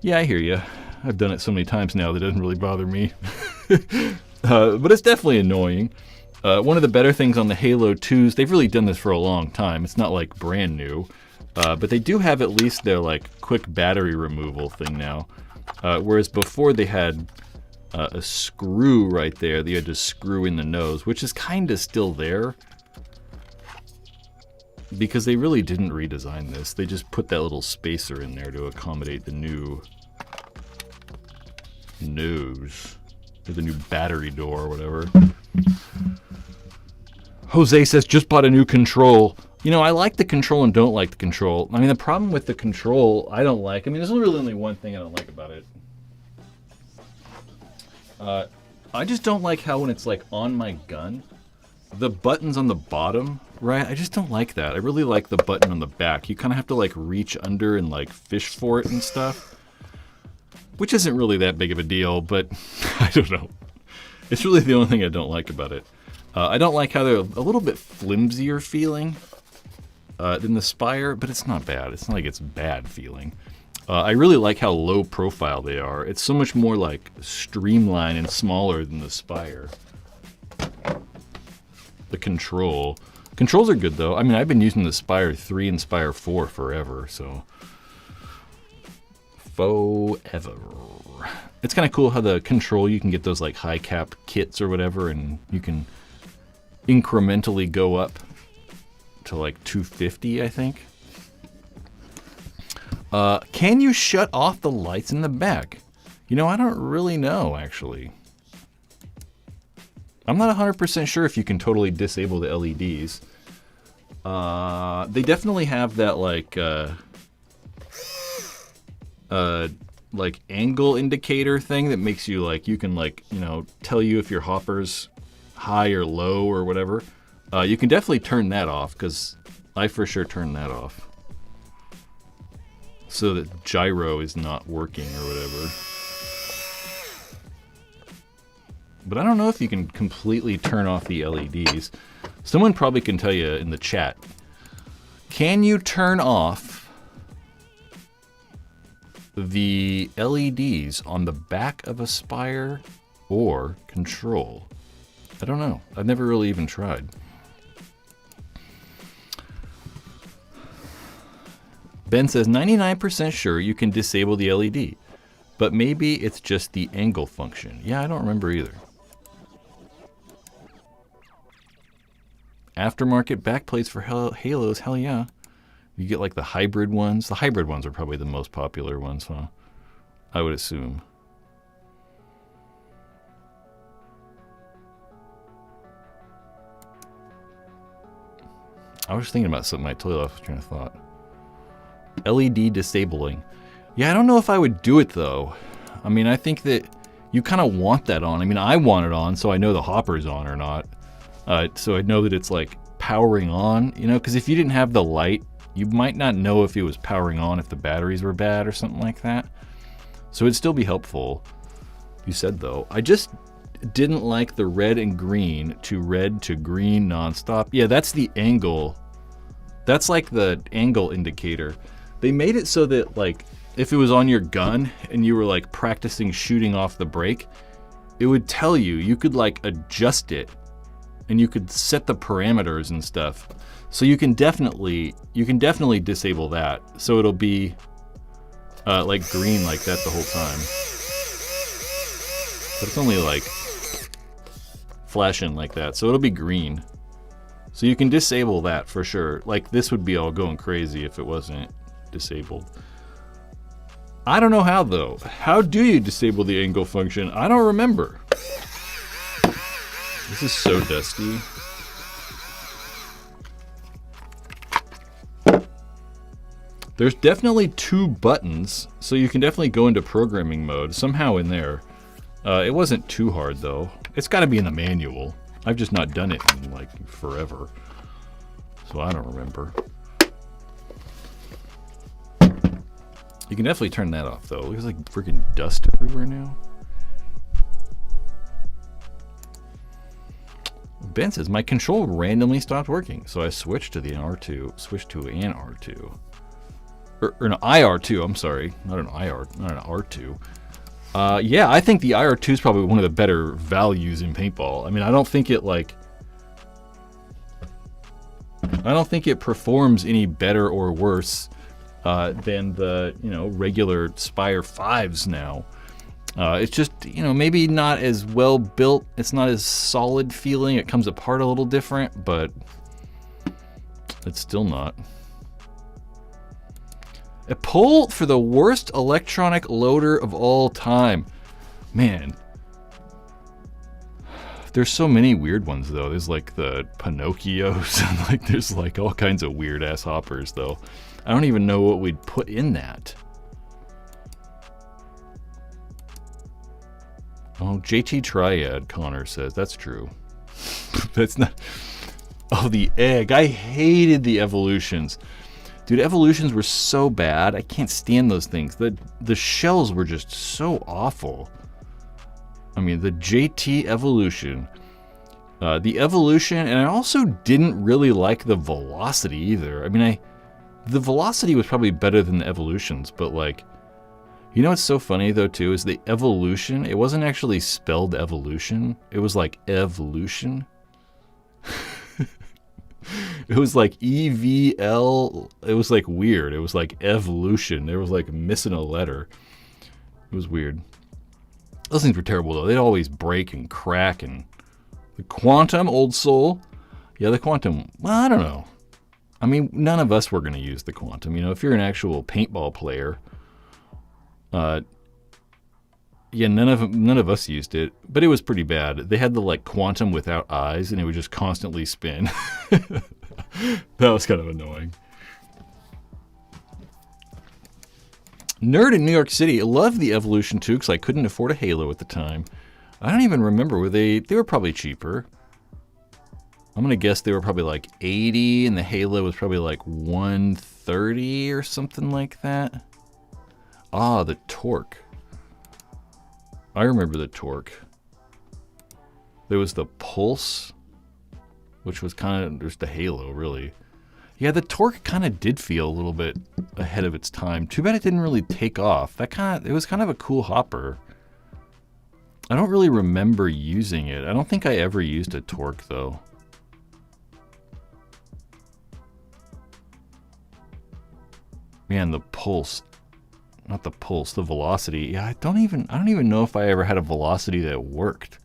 Yeah, I hear you. I've done it so many times now that it doesn't really bother me. But it's definitely annoying. One of the better things on the Halo 2s, they've really done this for a long time. It's not like brand new. But they do have at least their like quick battery removal thing now. Whereas before they had a screw right there that you had to screw in the nose, which is kind of still there. Because they really didn't redesign this. They just put that little spacer in there to accommodate the new nose, or the new battery door or whatever. Jose says, just bought a new control. You know, I like the control and don't like the control. I mean, the problem with the control I don't like, I mean, there's really only one thing I don't like about it. I just don't like how when it's like on my gun, the buttons on the bottom, right? I just don't like that. I really like the button on the back. You kind of have to like reach under and like fish for it and stuff. Which isn't really that big of a deal, but I don't know. It's really the only thing I don't like about it. I don't like how they're a little bit flimsier feeling than the Spire, but it's not bad. It's not like it's bad feeling. I really like how low profile they are. It's so much more like streamlined and smaller than the Spire. The controls are good though. I mean, I've been using the Spire 3 and Spire 4 forever, so... Forever. It's kind of cool how the control, you can get those like high cap kits or whatever, and you can incrementally go up to like 250, I think. Can you shut off the lights in the back? You know, I don't really know, actually. I'm not 100% sure if you can totally disable the LEDs. They definitely have that, like angle indicator thing that makes you, like, you can, like, you know, tell you if your hopper's high or low or whatever. You can definitely turn that off, because I for sure turned that off. So that gyro is not working or whatever. But I don't know if you can completely turn off the LEDs. Someone probably can tell you in the chat. Can you turn off the LEDs on the back of a Spire or Control? I don't know. I've never really even tried. Ben says 99% sure you can disable the LED, but maybe it's just the angle function. Yeah, I don't remember either. Aftermarket backplates for Halos, hell yeah. You get like the hybrid ones. The hybrid ones are probably the most popular ones, huh? I would assume. I was thinking about something I totally lost train of thought. LED disabling. Yeah, I don't know if I would do it though. I mean, I think that you kind of want that on. I mean, I want it on so I know the hopper's on or not. So I know that it's like powering on, you know, because if you didn't have the light, you might not know if it was powering on if the batteries were bad or something like that. So it'd still be helpful. You said though, I just didn't like the red and green to red to green nonstop. Yeah, that's the angle. That's like the angle indicator. They made it so that like if it was on your gun and you were like practicing shooting off the break, it would tell you, you could like adjust it and you could set the parameters and stuff. So you can definitely disable that. So it'll be like green like that the whole time. But it's only like flashing like that. So it'll be green. So you can disable that for sure. Like this would be all going crazy if it wasn't disabled. I don't know how though. How do you disable the angle function? I don't remember. This is so dusty. There's definitely 2 buttons, so you can definitely go into programming mode somehow in there. It wasn't too hard though. It's got to be in the manual. I've just not done it in like forever, so I don't remember. You can definitely turn that off though. There's like freaking dust everywhere now. Ben says my control randomly stopped working, so I switched to the R2. Switched to an R2. Or an IR2, I'm sorry. Not an IR, not an R2. Yeah, I think the IR2 is probably one of the better values in paintball. I mean, I don't think it performs any better or worse than the, you know, regular Spire 5s now. It's just, you know, maybe not as well built. It's not as solid feeling. It comes apart a little different, but it's still not. A poll for the worst electronic loader of all time. Man. There's so many weird ones though. There's like the Pinocchios and like there's like all kinds of weird ass hoppers though. I don't even know what we'd put in that. Oh, JT Triad, Connor says. That's true. That's not... Oh, the egg. I hated the evolutions. Dude, evolutions were so bad. I can't stand those things. The shells were just so awful. I mean, the JT evolution. The evolution, and I also didn't really like the velocity either. I mean, the velocity was probably better than the evolutions, but like... You know what's so funny though too is the evolution, it wasn't actually spelled evolution. It was like evolution. It was like EVL. It was like weird. It was like evolution. There was like missing a letter. It was weird. Those things were terrible though. They'd always break and crack. And the Quantum, old soul. Yeah, the Quantum, well, I don't know. I mean, none of us were going to use the Quantum. You know, if you're an actual paintball player, Yeah, none of us used it, but it was pretty bad. They had the like quantum without eyes, and it would just constantly spin. That was kind of annoying. Nerd in New York City. Loved the Evolution 2 because I couldn't afford a Halo at the time. I don't even remember. Were they were probably cheaper. I'm going to guess they were probably like 80 and the Halo was probably like 130 or something like that. Ah, the Torque. I remember the Torque. There was the Pulse, which was kind of just the Halo, really. Yeah, the Torque kind of did feel a little bit ahead of its time. Too bad it didn't really take off. It was kind of a cool hopper. I don't really remember using it. I don't think I ever used a Torque, though. Man, the Pulse. Not the Pulse, the Velocity. Yeah, I don't even know if I ever had a Velocity that worked.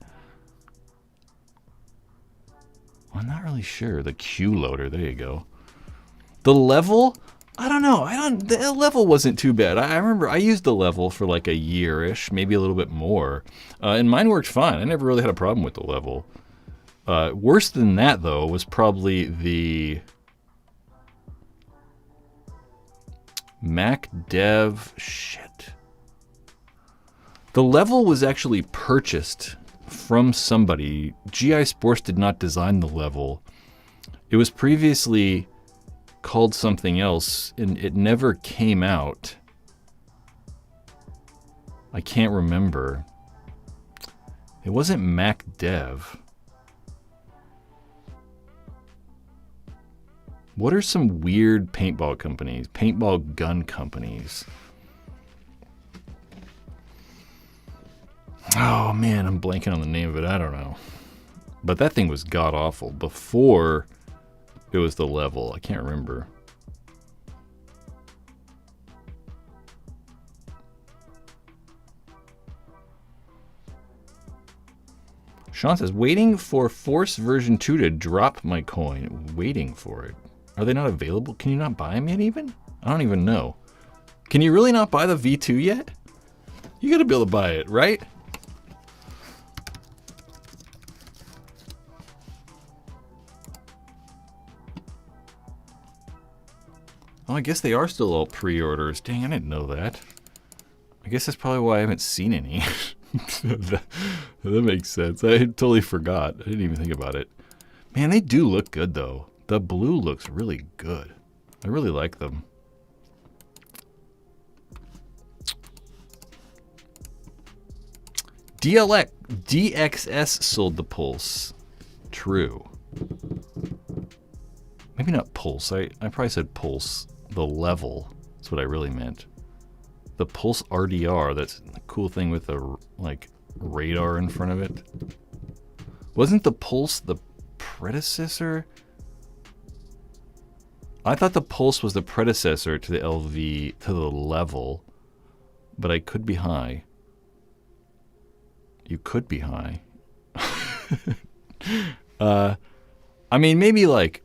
I'm not really sure. The Q loader, there you go. The Level, I don't know. The Level wasn't too bad. I remember I used the Level for like a year-ish, maybe a little bit more. And mine worked fine. I never really had a problem with the Level. Worse than that, though, was probably the Mac Dev. Shit. The Level was actually purchased from somebody. GI Sports did not design the Level. It was previously called something else, and it never came out. I can't remember. It wasn't Mac Dev. What are some weird paintball companies? Paintball gun companies. Oh man, I'm blanking on the name of it. I don't know. But that thing was god awful before it was the Level. I can't remember. Sean says, waiting for Force version 2 to drop my coin. Waiting for it. Are they not available? Can you not buy them yet even? I don't even know. Can you really not buy the V2 yet? You gotta be able to buy it, right? Oh, I guess they are still all pre-orders. Dang, I didn't know that. I guess that's probably why I haven't seen any. that makes sense. I totally forgot. I didn't even think about it. Man, they do look good, though. The blue looks really good. I really like them. DXS sold the Pulse. True. Maybe not Pulse. I probably said Pulse. The Level. That's what I really meant. The Pulse RDR. That's a cool thing with a like radar in front of it. Wasn't the Pulse the predecessor? I thought the Pulse was the predecessor to the LV, to the Level, but I could be high. You could be high. I mean, maybe like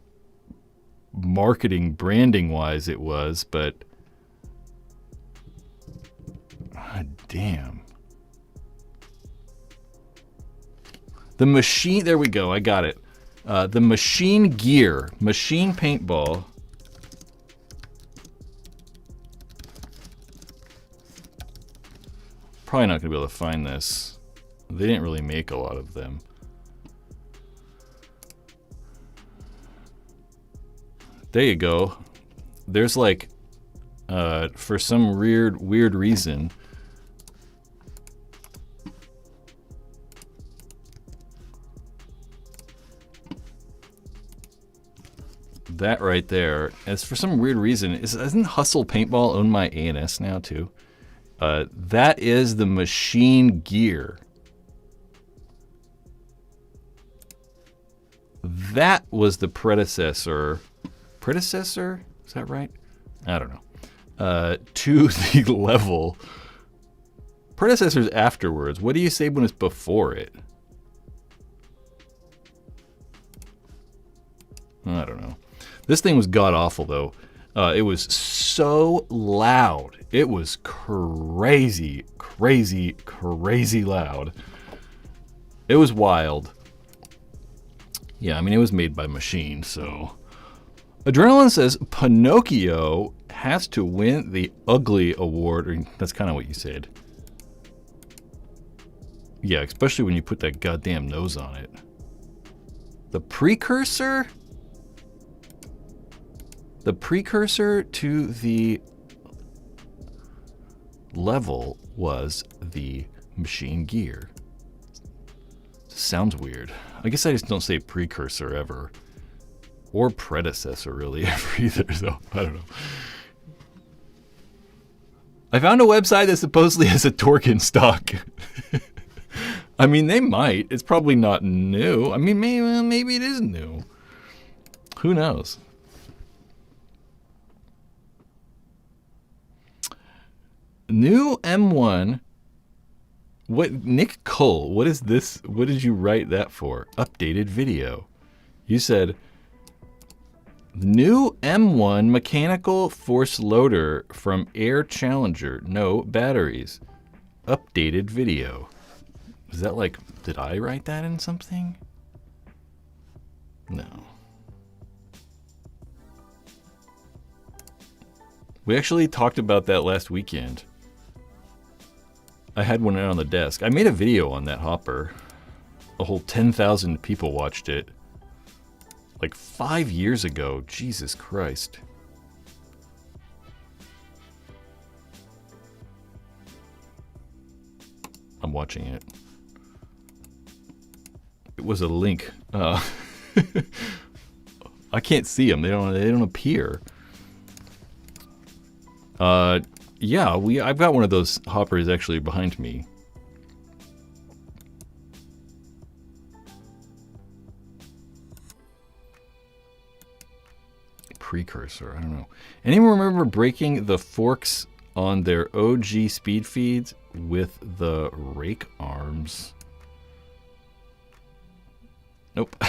marketing, branding wise it was, but damn. The machine, there we go, I got it. The Machine Gear, Machine Paintball. Probably not going to be able to find this. They didn't really make a lot of them. There you go. There's like, for some weird reason, that right there, as for some weird reason, isn't Hustle Paintball owned by A&S now too? That is the Machine Gear. That was the predecessor. Predecessor? Is that right? I don't know. To the Level. Predecessors afterwards. What do you say when it's before it? I don't know. This thing was god awful though. It was so loud. It was crazy, crazy, crazy loud. It was wild. Yeah, I mean, it was made by machine, so. Adrenaline says Pinocchio has to win the Ugly Award. Or that's kind of what you said. Yeah, especially when you put that goddamn nose on it. The precursor? The precursor to the level was the machine gear. Sounds weird. I guess I just don't say precursor ever. Or predecessor really ever either, so I don't know. I found a website that supposedly has a torque in stock. I mean, they might. It's probably not new. I mean, maybe it is new. Who knows? New M1. What, Nick Cole, what is this? What did you write that for? Updated video. You said, new M1 mechanical force loader from Air Challenger. No batteries. Updated video. Is that like, did I write that in something? No. We actually talked about that last weekend. I had one out on the desk. I made a video on that hopper. A whole 10,000 people watched it. Like 5 years ago. Jesus Christ. I'm watching it. It was a link. I can't see them. They don't appear. Yeah, I've got one of those hoppers actually behind me. Precursor, I don't know. Anyone remember breaking the forks on their OG speed feeds with the rake arms? Nope.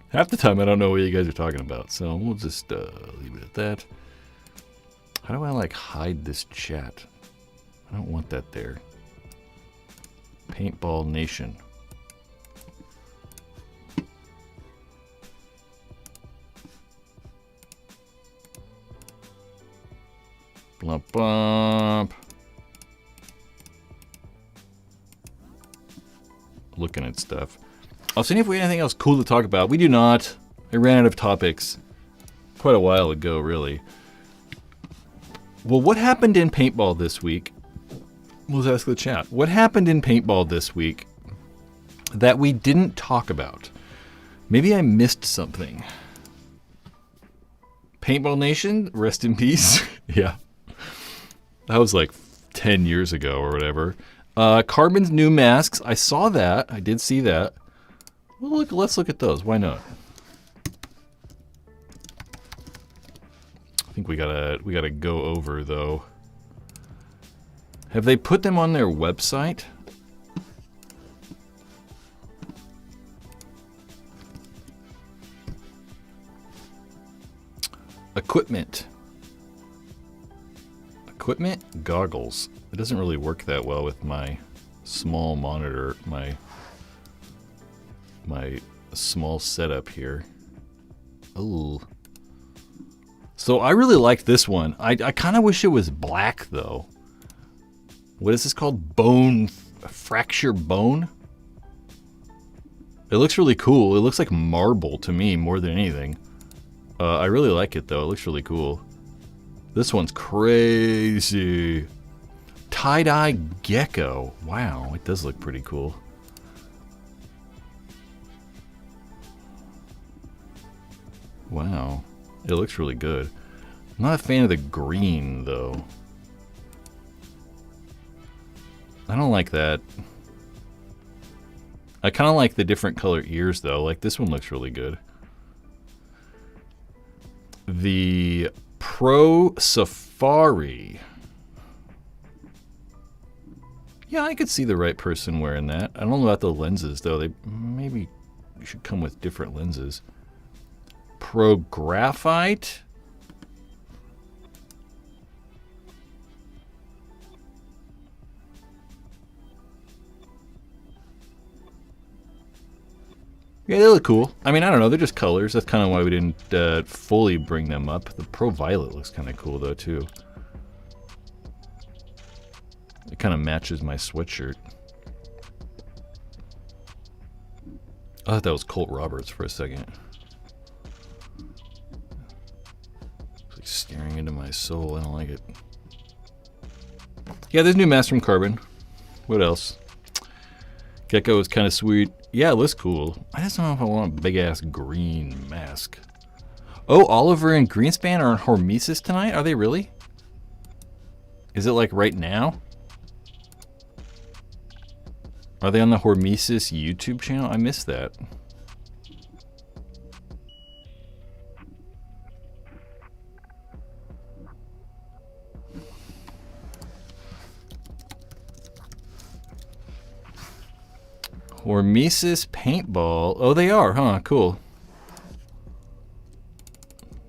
Half the time I don't know what you guys are talking about, so we'll just leave it at that. How do I like hide this chat? I don't want that there. Paintball Nation. Blump bump. Looking at stuff. I'll see if we have anything else cool to talk about. We do not. I ran out of topics quite a while ago, really. Well, what happened in paintball this week? Let's ask the chat. What happened in paintball this week that we didn't talk about? Maybe I missed something. Paintball Nation, rest in peace. Yeah. That was like 10 years ago or whatever. Carbon's new masks. I saw that. I did see that. Well, let's look at those. Why not? I think we gotta go over though. Have they put them on their website? Equipment. Equipment goggles. It doesn't really work that well with my small monitor, my small setup here. Oh. So I really like this one. I kind of wish it was black though. What is this called? Bone, fracture bone? It looks really cool. It looks like marble to me more than anything. I really like it though. It looks really cool. This one's crazy. Tie-dye gecko. Wow, it does look pretty cool. Wow, it looks really good. I'm not a fan of the green though. I don't like that. I kind of like the different color ears though. Like this one looks really good. The Pro Safari. Yeah, I could see the right person wearing that. I don't know about the lenses though. They maybe should come with different lenses. Pro Graphite. Yeah, they look cool. I mean, I don't know. They're just colors. That's kind of why we didn't fully bring them up. The Pro Violet looks kind of cool, though, too. It kind of matches my sweatshirt. I thought that was Colt Roberts for a second. It's like staring into my soul. I don't like it. Yeah, there's new masks from Carbon. What else? Gecko is kind of sweet. Yeah, it looks cool. I just don't know if I want a big-ass green mask. Oh, Oliver and Greenspan are on Hormesis tonight? Are they really? Is it like right now? Are they on the Hormesis YouTube channel? I missed that. Hormesis Paintball. Oh, they are, huh? Cool.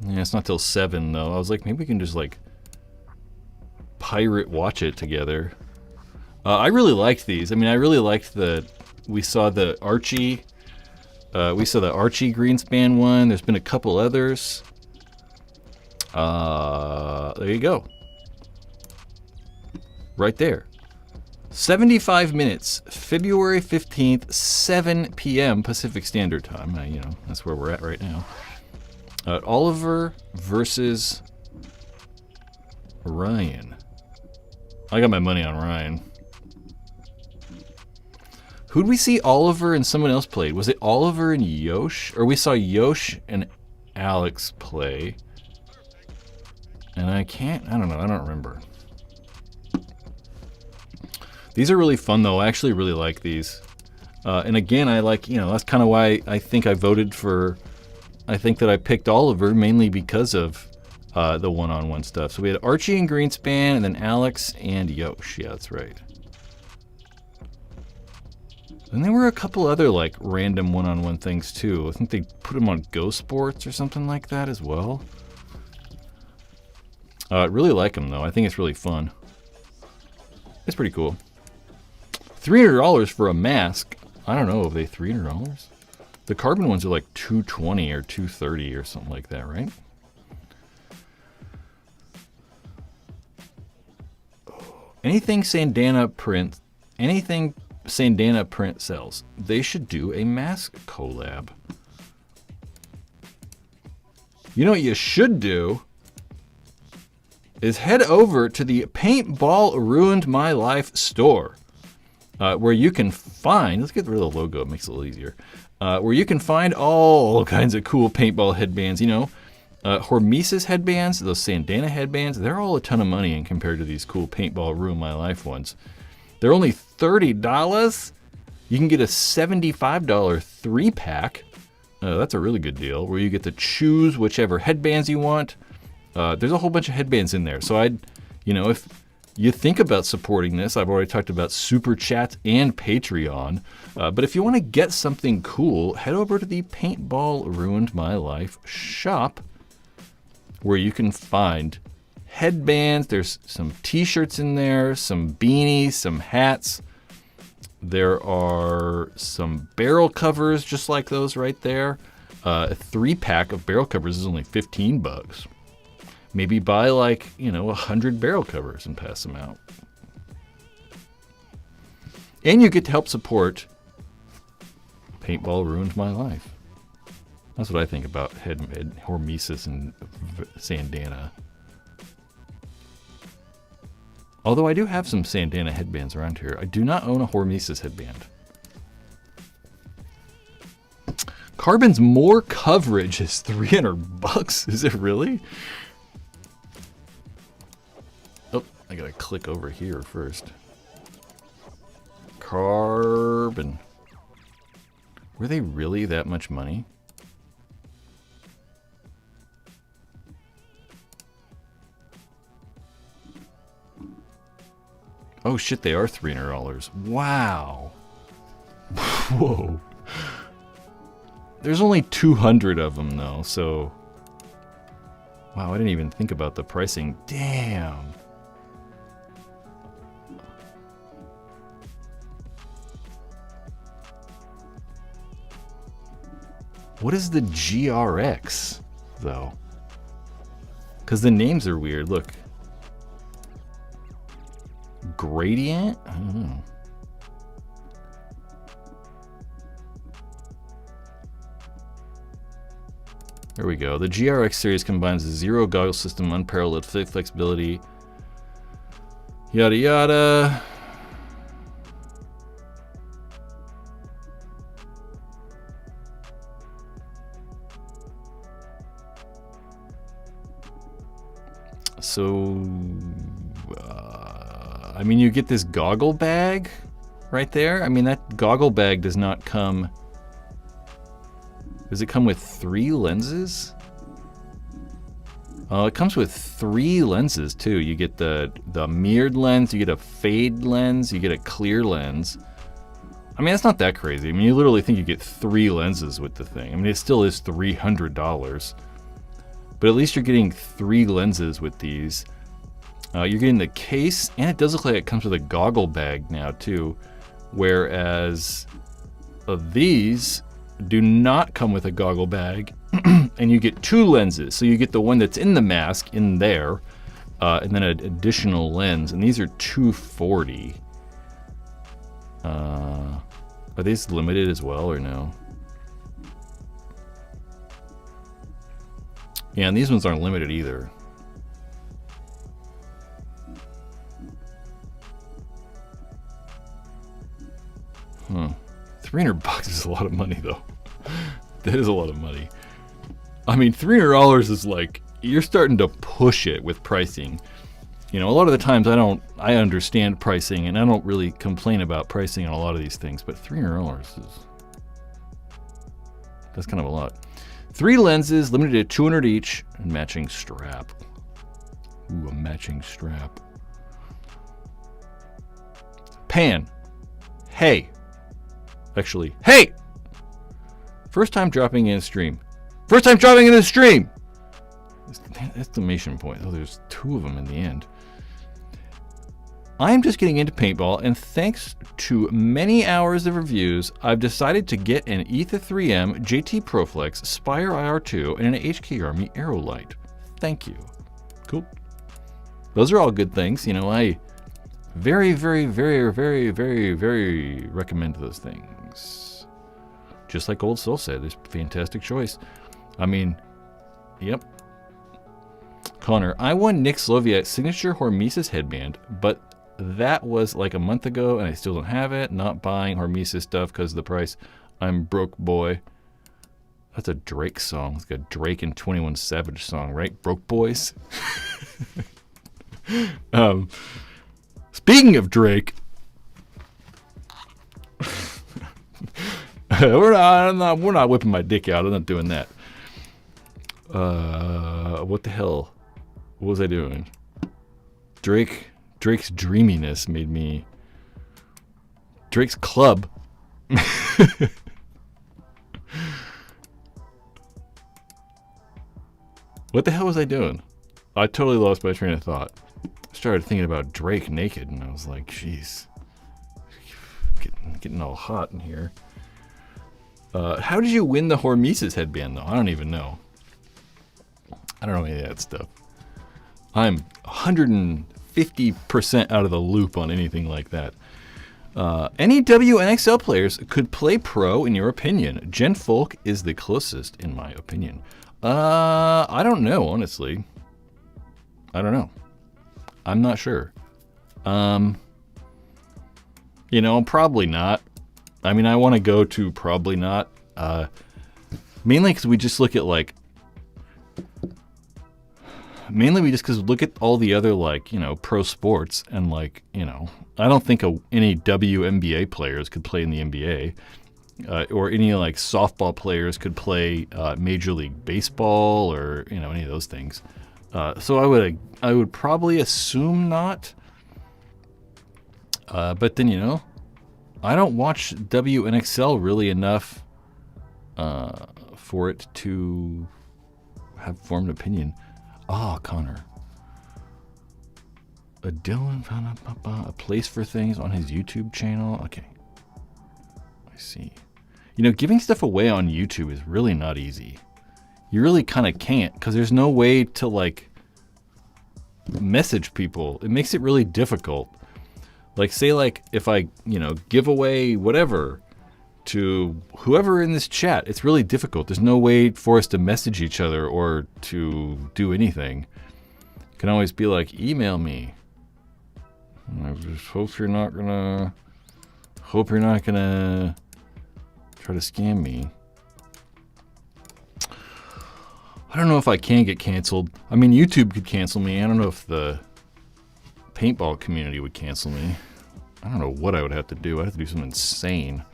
Yeah, it's not till 7, though. I was like, maybe we can just, like, pirate watch it together. I really liked these. I mean, I really liked we saw the Archie Greenspan one. There's been a couple others. There you go. Right there. 75 minutes, February 15th, 7 p.m. Pacific Standard Time. You know, that's where we're at right now. Oliver versus Ryan. I got my money on Ryan. Who'd we see Oliver and someone else played? Was it Oliver and Yosh? Or we saw Yosh and Alex play. And I don't know, I don't remember. These are really fun, though. I actually really like these. And again, I like, you know, that's kind of why I think I voted for, I think that I picked Oliver mainly because of the one-on-one stuff. So we had Archie and Greenspan, and then Alex and Yosh. Yeah, that's right. And there were a couple other, like, random one-on-one things, too. I think they put them on Go Sports or something like that as well. I really like them, though. I think it's really fun. It's pretty cool. $300 for a mask. I don't know, are they $300? The Carbon ones are like $220 or $230 or something like that, right? Anything Sandana print sells, they should do a mask collab. You know what you should do is head over to the Paintball Ruined My Life store. Where you can find, let's get rid of the logo, it makes it a little easier. Where you can find all kinds of cool paintball headbands, you know. Hormesis headbands, those Sandana headbands, they're all a ton of money in compared to these cool Paintball Ruin My Life ones. They're only $30. You can get a $75 3-pack. That's a really good deal, where you get to choose whichever headbands you want. There's a whole bunch of headbands in there. So if you think about supporting this, I've already talked about Super Chats and Patreon. But if you want to get something cool, head over to the Paintball Ruined My Life shop, where you can find headbands. There's some t-shirts in there, some beanies, some hats. There are some barrel covers just like those right there. A 3-pack of barrel covers is only $15. Maybe buy 100 barrel covers and pass them out. And you get to help support Paintball Ruined My Life. That's what I think about Hormesis and Sandana. Although I do have some Sandana headbands around here. I do not own a Hormesis headband. Carbon's more coverage is $300. Is it really? I gotta click over here first. Carbon. Were they really that much money? Oh shit, they are $300. Wow. Whoa. There's only 200 of them though, so... Wow, I didn't even think about the pricing. Damn. What is the GRX, though? Because the names are weird. Look. Gradient? I don't know. There we go. The GRX series combines a zero goggle system, unparalleled flexibility, yada yada. So, I mean, you get this goggle bag right there. I mean, that goggle bag does not come... Does it come with 3 lenses? It comes with 3 lenses, too. You get the mirrored lens, you get a fade lens, you get a clear lens. I mean, that's not that crazy. I mean, you literally think you get 3 lenses with the thing. I mean, it still is $300. But at least you're getting 3 lenses with these. You're getting the case, and it does look like it comes with a goggle bag now too. Whereas these do not come with a goggle bag, and you get 2 lenses. So you get the one that's in the mask in there, and then an additional lens. And these are $240. Are these limited as well or no? Yeah, and these ones aren't limited either. Huh. $300 is a lot of money, though. That is a lot of money. I mean, $300 is like, you're starting to push it with pricing. You know, a lot of the times I understand pricing, and I don't really complain about pricing on a lot of these things, but $300 that's kind of a lot. 3 lenses, limited to 200 each, and matching strap. Ooh, a matching strap. Pan. Hey. Actually, hey! First time dropping in a stream. First time dropping in a stream! Exclamation point. Oh, there's 2 of them in the end. I'm just getting into paintball, and thanks to many hours of reviews, I've decided to get an Ether 3M JT Proflex Spire IR2 and an HK Army Aerolite. Thank you. Cool. Those are all good things. You know, I very, very, very, very, very, very recommend those things. Just like Old Soul said, it's a fantastic choice. I mean, yep. Connor, I won Nick Sloviak's signature Hormesis headband, but that was like a month ago, and I still don't have it. Not buying Hormesis stuff because of the price. I'm broke, boy. That's a Drake song. It's like a Drake and 21 Savage song, right? Broke boys. Speaking of Drake, we're not whipping my dick out. I'm not doing that. What the hell? What was I doing? Drake's dreaminess made me... Drake's club. What the hell was I doing? I totally lost my train of thought. I started thinking about Drake naked, and I was like, jeez. Getting all hot in here. How did you win the Hormesis headband, though? I don't even know. I don't know any of that stuff. I'm 150% out of the loop on anything like that. Any WNXL players could play pro, in your opinion? Gen Folk is the closest, in my opinion. I don't know, honestly. I don't know. I'm not sure. You know, probably not. I mean, I want to go to probably not. Mainly because we just look at like... Mainly we just because look at all the other, like, you know, pro sports, and like, you know, I don't think any WNBA players could play in the NBA, or any like softball players could play Major League Baseball, or, you know, any of those things. So I would probably assume not. But then, you know, I don't watch WNXL really enough for it to have formed an opinion. Ah, Connor. Dylan found a place for things on his YouTube channel. Okay. I see. You know, giving stuff away on YouTube is really not easy. You really kind of can't, because there's no way to, like, message people. It makes it really difficult. Like, say, like, if I, you know, give away whatever to whoever in this chat, it's really difficult. There's no way for us to message each other or to do anything. You can always be like, email me. I just hope you're not gonna try to scam me. I don't know if I can get canceled. I mean, YouTube could cancel me. I don't know if the paintball community would cancel me. I don't know what I would have to do. I'd have to do something insane.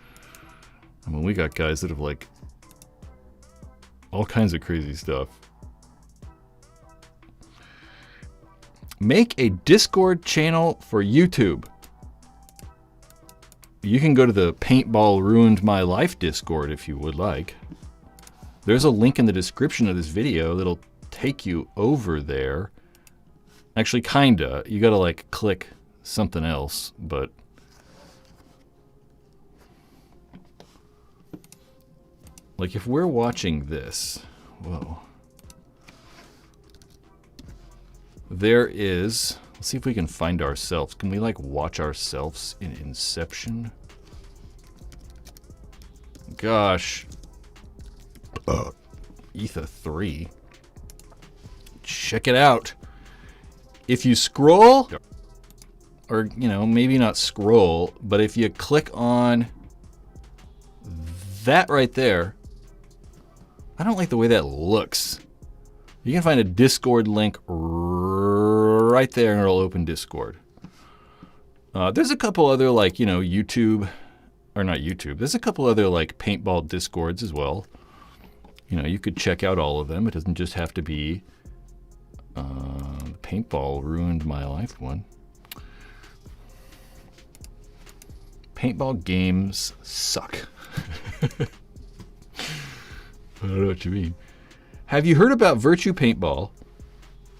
I mean, we got guys that have, like, all kinds of crazy stuff. Make a Discord channel for YouTube. You can go to the Paintball Ruined My Life Discord if you would like. There's a link in the description of this video that'll take you over there. Actually, kinda. You gotta, like, click something else, but... like, if we're watching this... whoa. There is... let's see if we can find ourselves. Can we, like, watch ourselves in Inception? Gosh. Ether 3. Check it out. If you scroll, or, you know, maybe not scroll, but if you click on that right there, I don't like the way that looks. You can find a Discord link right there and it'll open Discord. There's a couple other, like, you know, YouTube, or not YouTube, there's a couple other, like, paintball Discords as well. You know, you could check out all of them. It doesn't just have to be Paintball Ruined My Life one. Paintball games suck. I don't know what you mean. Have you heard about Virtua Paintball?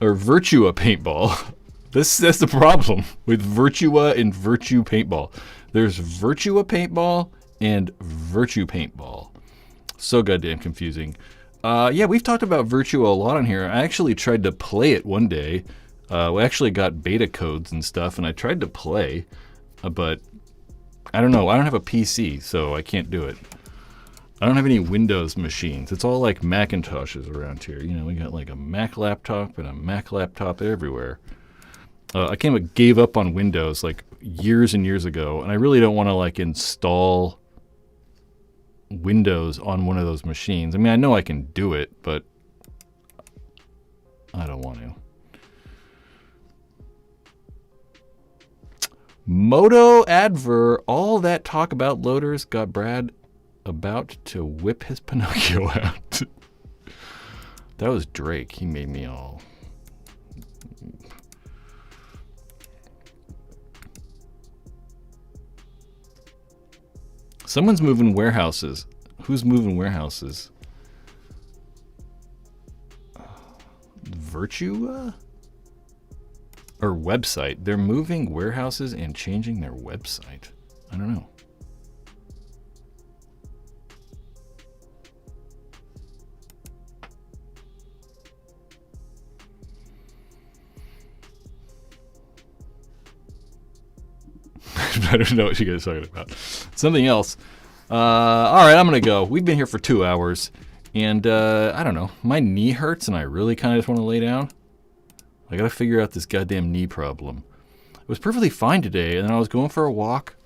Or Virtua Paintball? That's the problem with Virtua and Virtua Paintball. There's Virtua Paintball and Virtua Paintball. So goddamn confusing. Yeah, we've talked about Virtua a lot on here. I actually tried to play it one day. We actually got beta codes and stuff, and I tried to play, but I don't know. I don't have a PC, so I can't do it. I don't have any Windows machines. It's all like Macintoshes around here. You know, we got like a Mac laptop and a Mac laptop everywhere. I gave up on Windows like years and years ago, and I really don't want to like install Windows on one of those machines. I mean, I know I can do it, but I don't want to. Moto Adver, all that talk about loaders got Brad about to whip his Pinocchio out. That was Drake. He made me all... Someone's moving warehouses. Who's moving warehouses? Virtua? Or website. They're moving warehouses and changing their website. I don't know. I don't know what you guys are talking about. Something else. All right, I'm going to go. We've been here for 2 hours, and I don't know. My knee hurts, and I really kind of just want to lay down. I got to figure out this goddamn knee problem. It was perfectly fine today, and then I was going for a walk,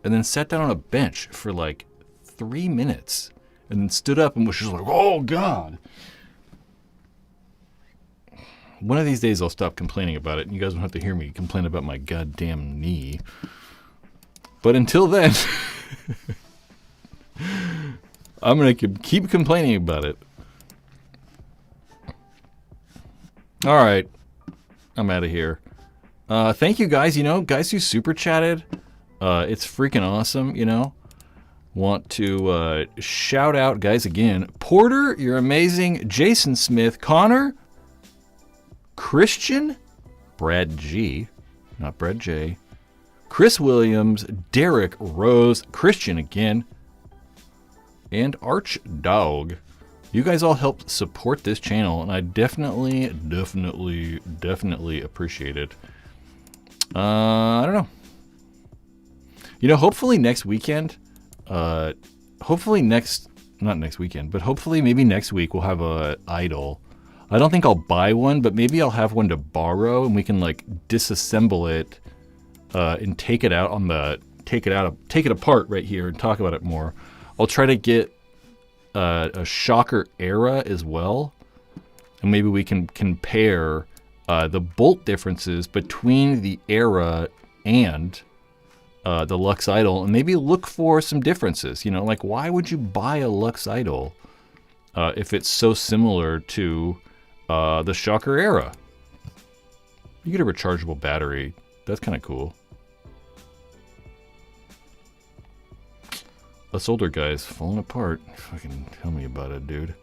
and then sat down on a bench for like 3 minutes, and then stood up and was just like, oh, God. One of these days, I'll stop complaining about it, and you guys won't have to hear me complain about my goddamn knee. But until then, I'm going to keep complaining about it. All right. I'm out of here. Thank you guys. You know, guys who super chatted. It's freaking awesome, you know. Want to shout out, guys, again. Porter, you're amazing. Jason Smith. Connor. Christian. Brad G. Not Brad J. Chris Williams, Derek Rose, Christian again, and Archdog. You guys all help support this channel, and I definitely appreciate it. I don't know. You know, hopefully next weekend, not next weekend, but hopefully maybe next week we'll have a idol. I don't think I'll buy one, but maybe I'll have one to borrow, and we can like disassemble it and take it apart right here and talk about it more. I'll try to get a Shocker Era as well, and maybe we can compare the bolt differences between the Era and the Luxe IDOL, and maybe look for some differences. You know, like why would you buy a Luxe IDOL if it's so similar to the Shocker Era? You get a rechargeable battery. That's kind of cool. Us older guys falling apart. Fucking tell me about it, dude.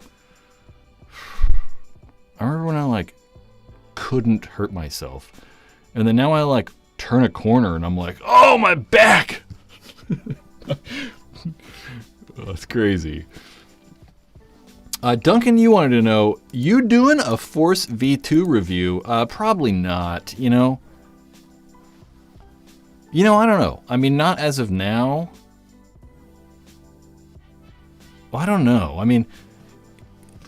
I remember when I like couldn't hurt myself, and then now I like turn a corner and I'm like, oh, my back. That's crazy. Duncan, you wanted to know, you doing a Force V2 review? Probably not. You know, I don't know. I mean, not as of now. Well, I don't know. I mean,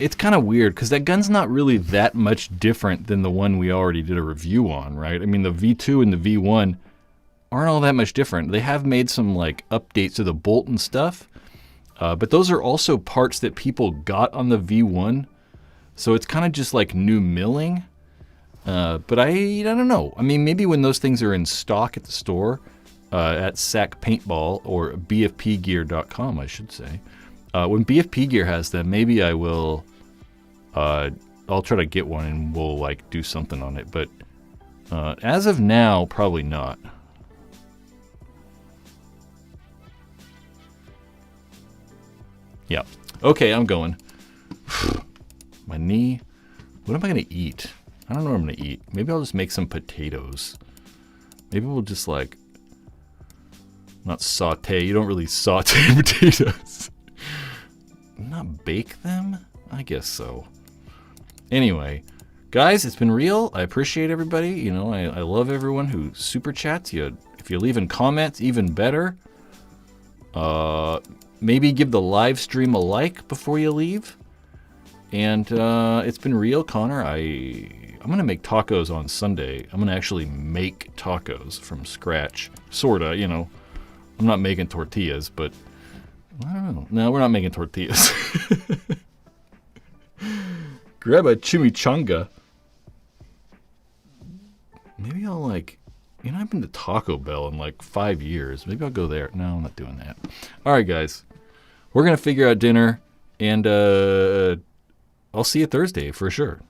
it's kind of weird because that gun's not really that much different than the one we already did a review on, right? I mean, the V2 and the V1 aren't all that much different. They have made some like updates to the bolt and stuff, but those are also parts that people got on the V1, so it's kind of just like new milling. But I don't know. I mean, maybe when those things are in stock at the store, at SAC Paintball or bfpgear.com, I should say. When BFP Gear has them, maybe I will. I'll try to get one and we'll like do something on it. But as of now, probably not. Yeah. Okay, I'm going. My knee. What am I gonna eat? I don't know what I'm gonna eat. Maybe I'll just make some potatoes. Maybe we'll just like not saute. You don't really saute potatoes. Not bake them? I guess so. Anyway, guys, it's been real. I appreciate everybody. You know, I love everyone who super chats. If you're leaving comments, even better. Maybe give the live stream a like before you leave. And it's been real, Connor. I'm gonna make tacos on Sunday. I'm gonna actually make tacos from scratch, sorta. You know, I'm not making tortillas, but. I don't know. No, we're not making tortillas. Grab a chimichanga. Maybe I'll like, I've been to Taco Bell in like 5 years. Maybe I'll go there. No, I'm not doing that. All right, guys. We're going to figure out dinner, and I'll see you Thursday for sure.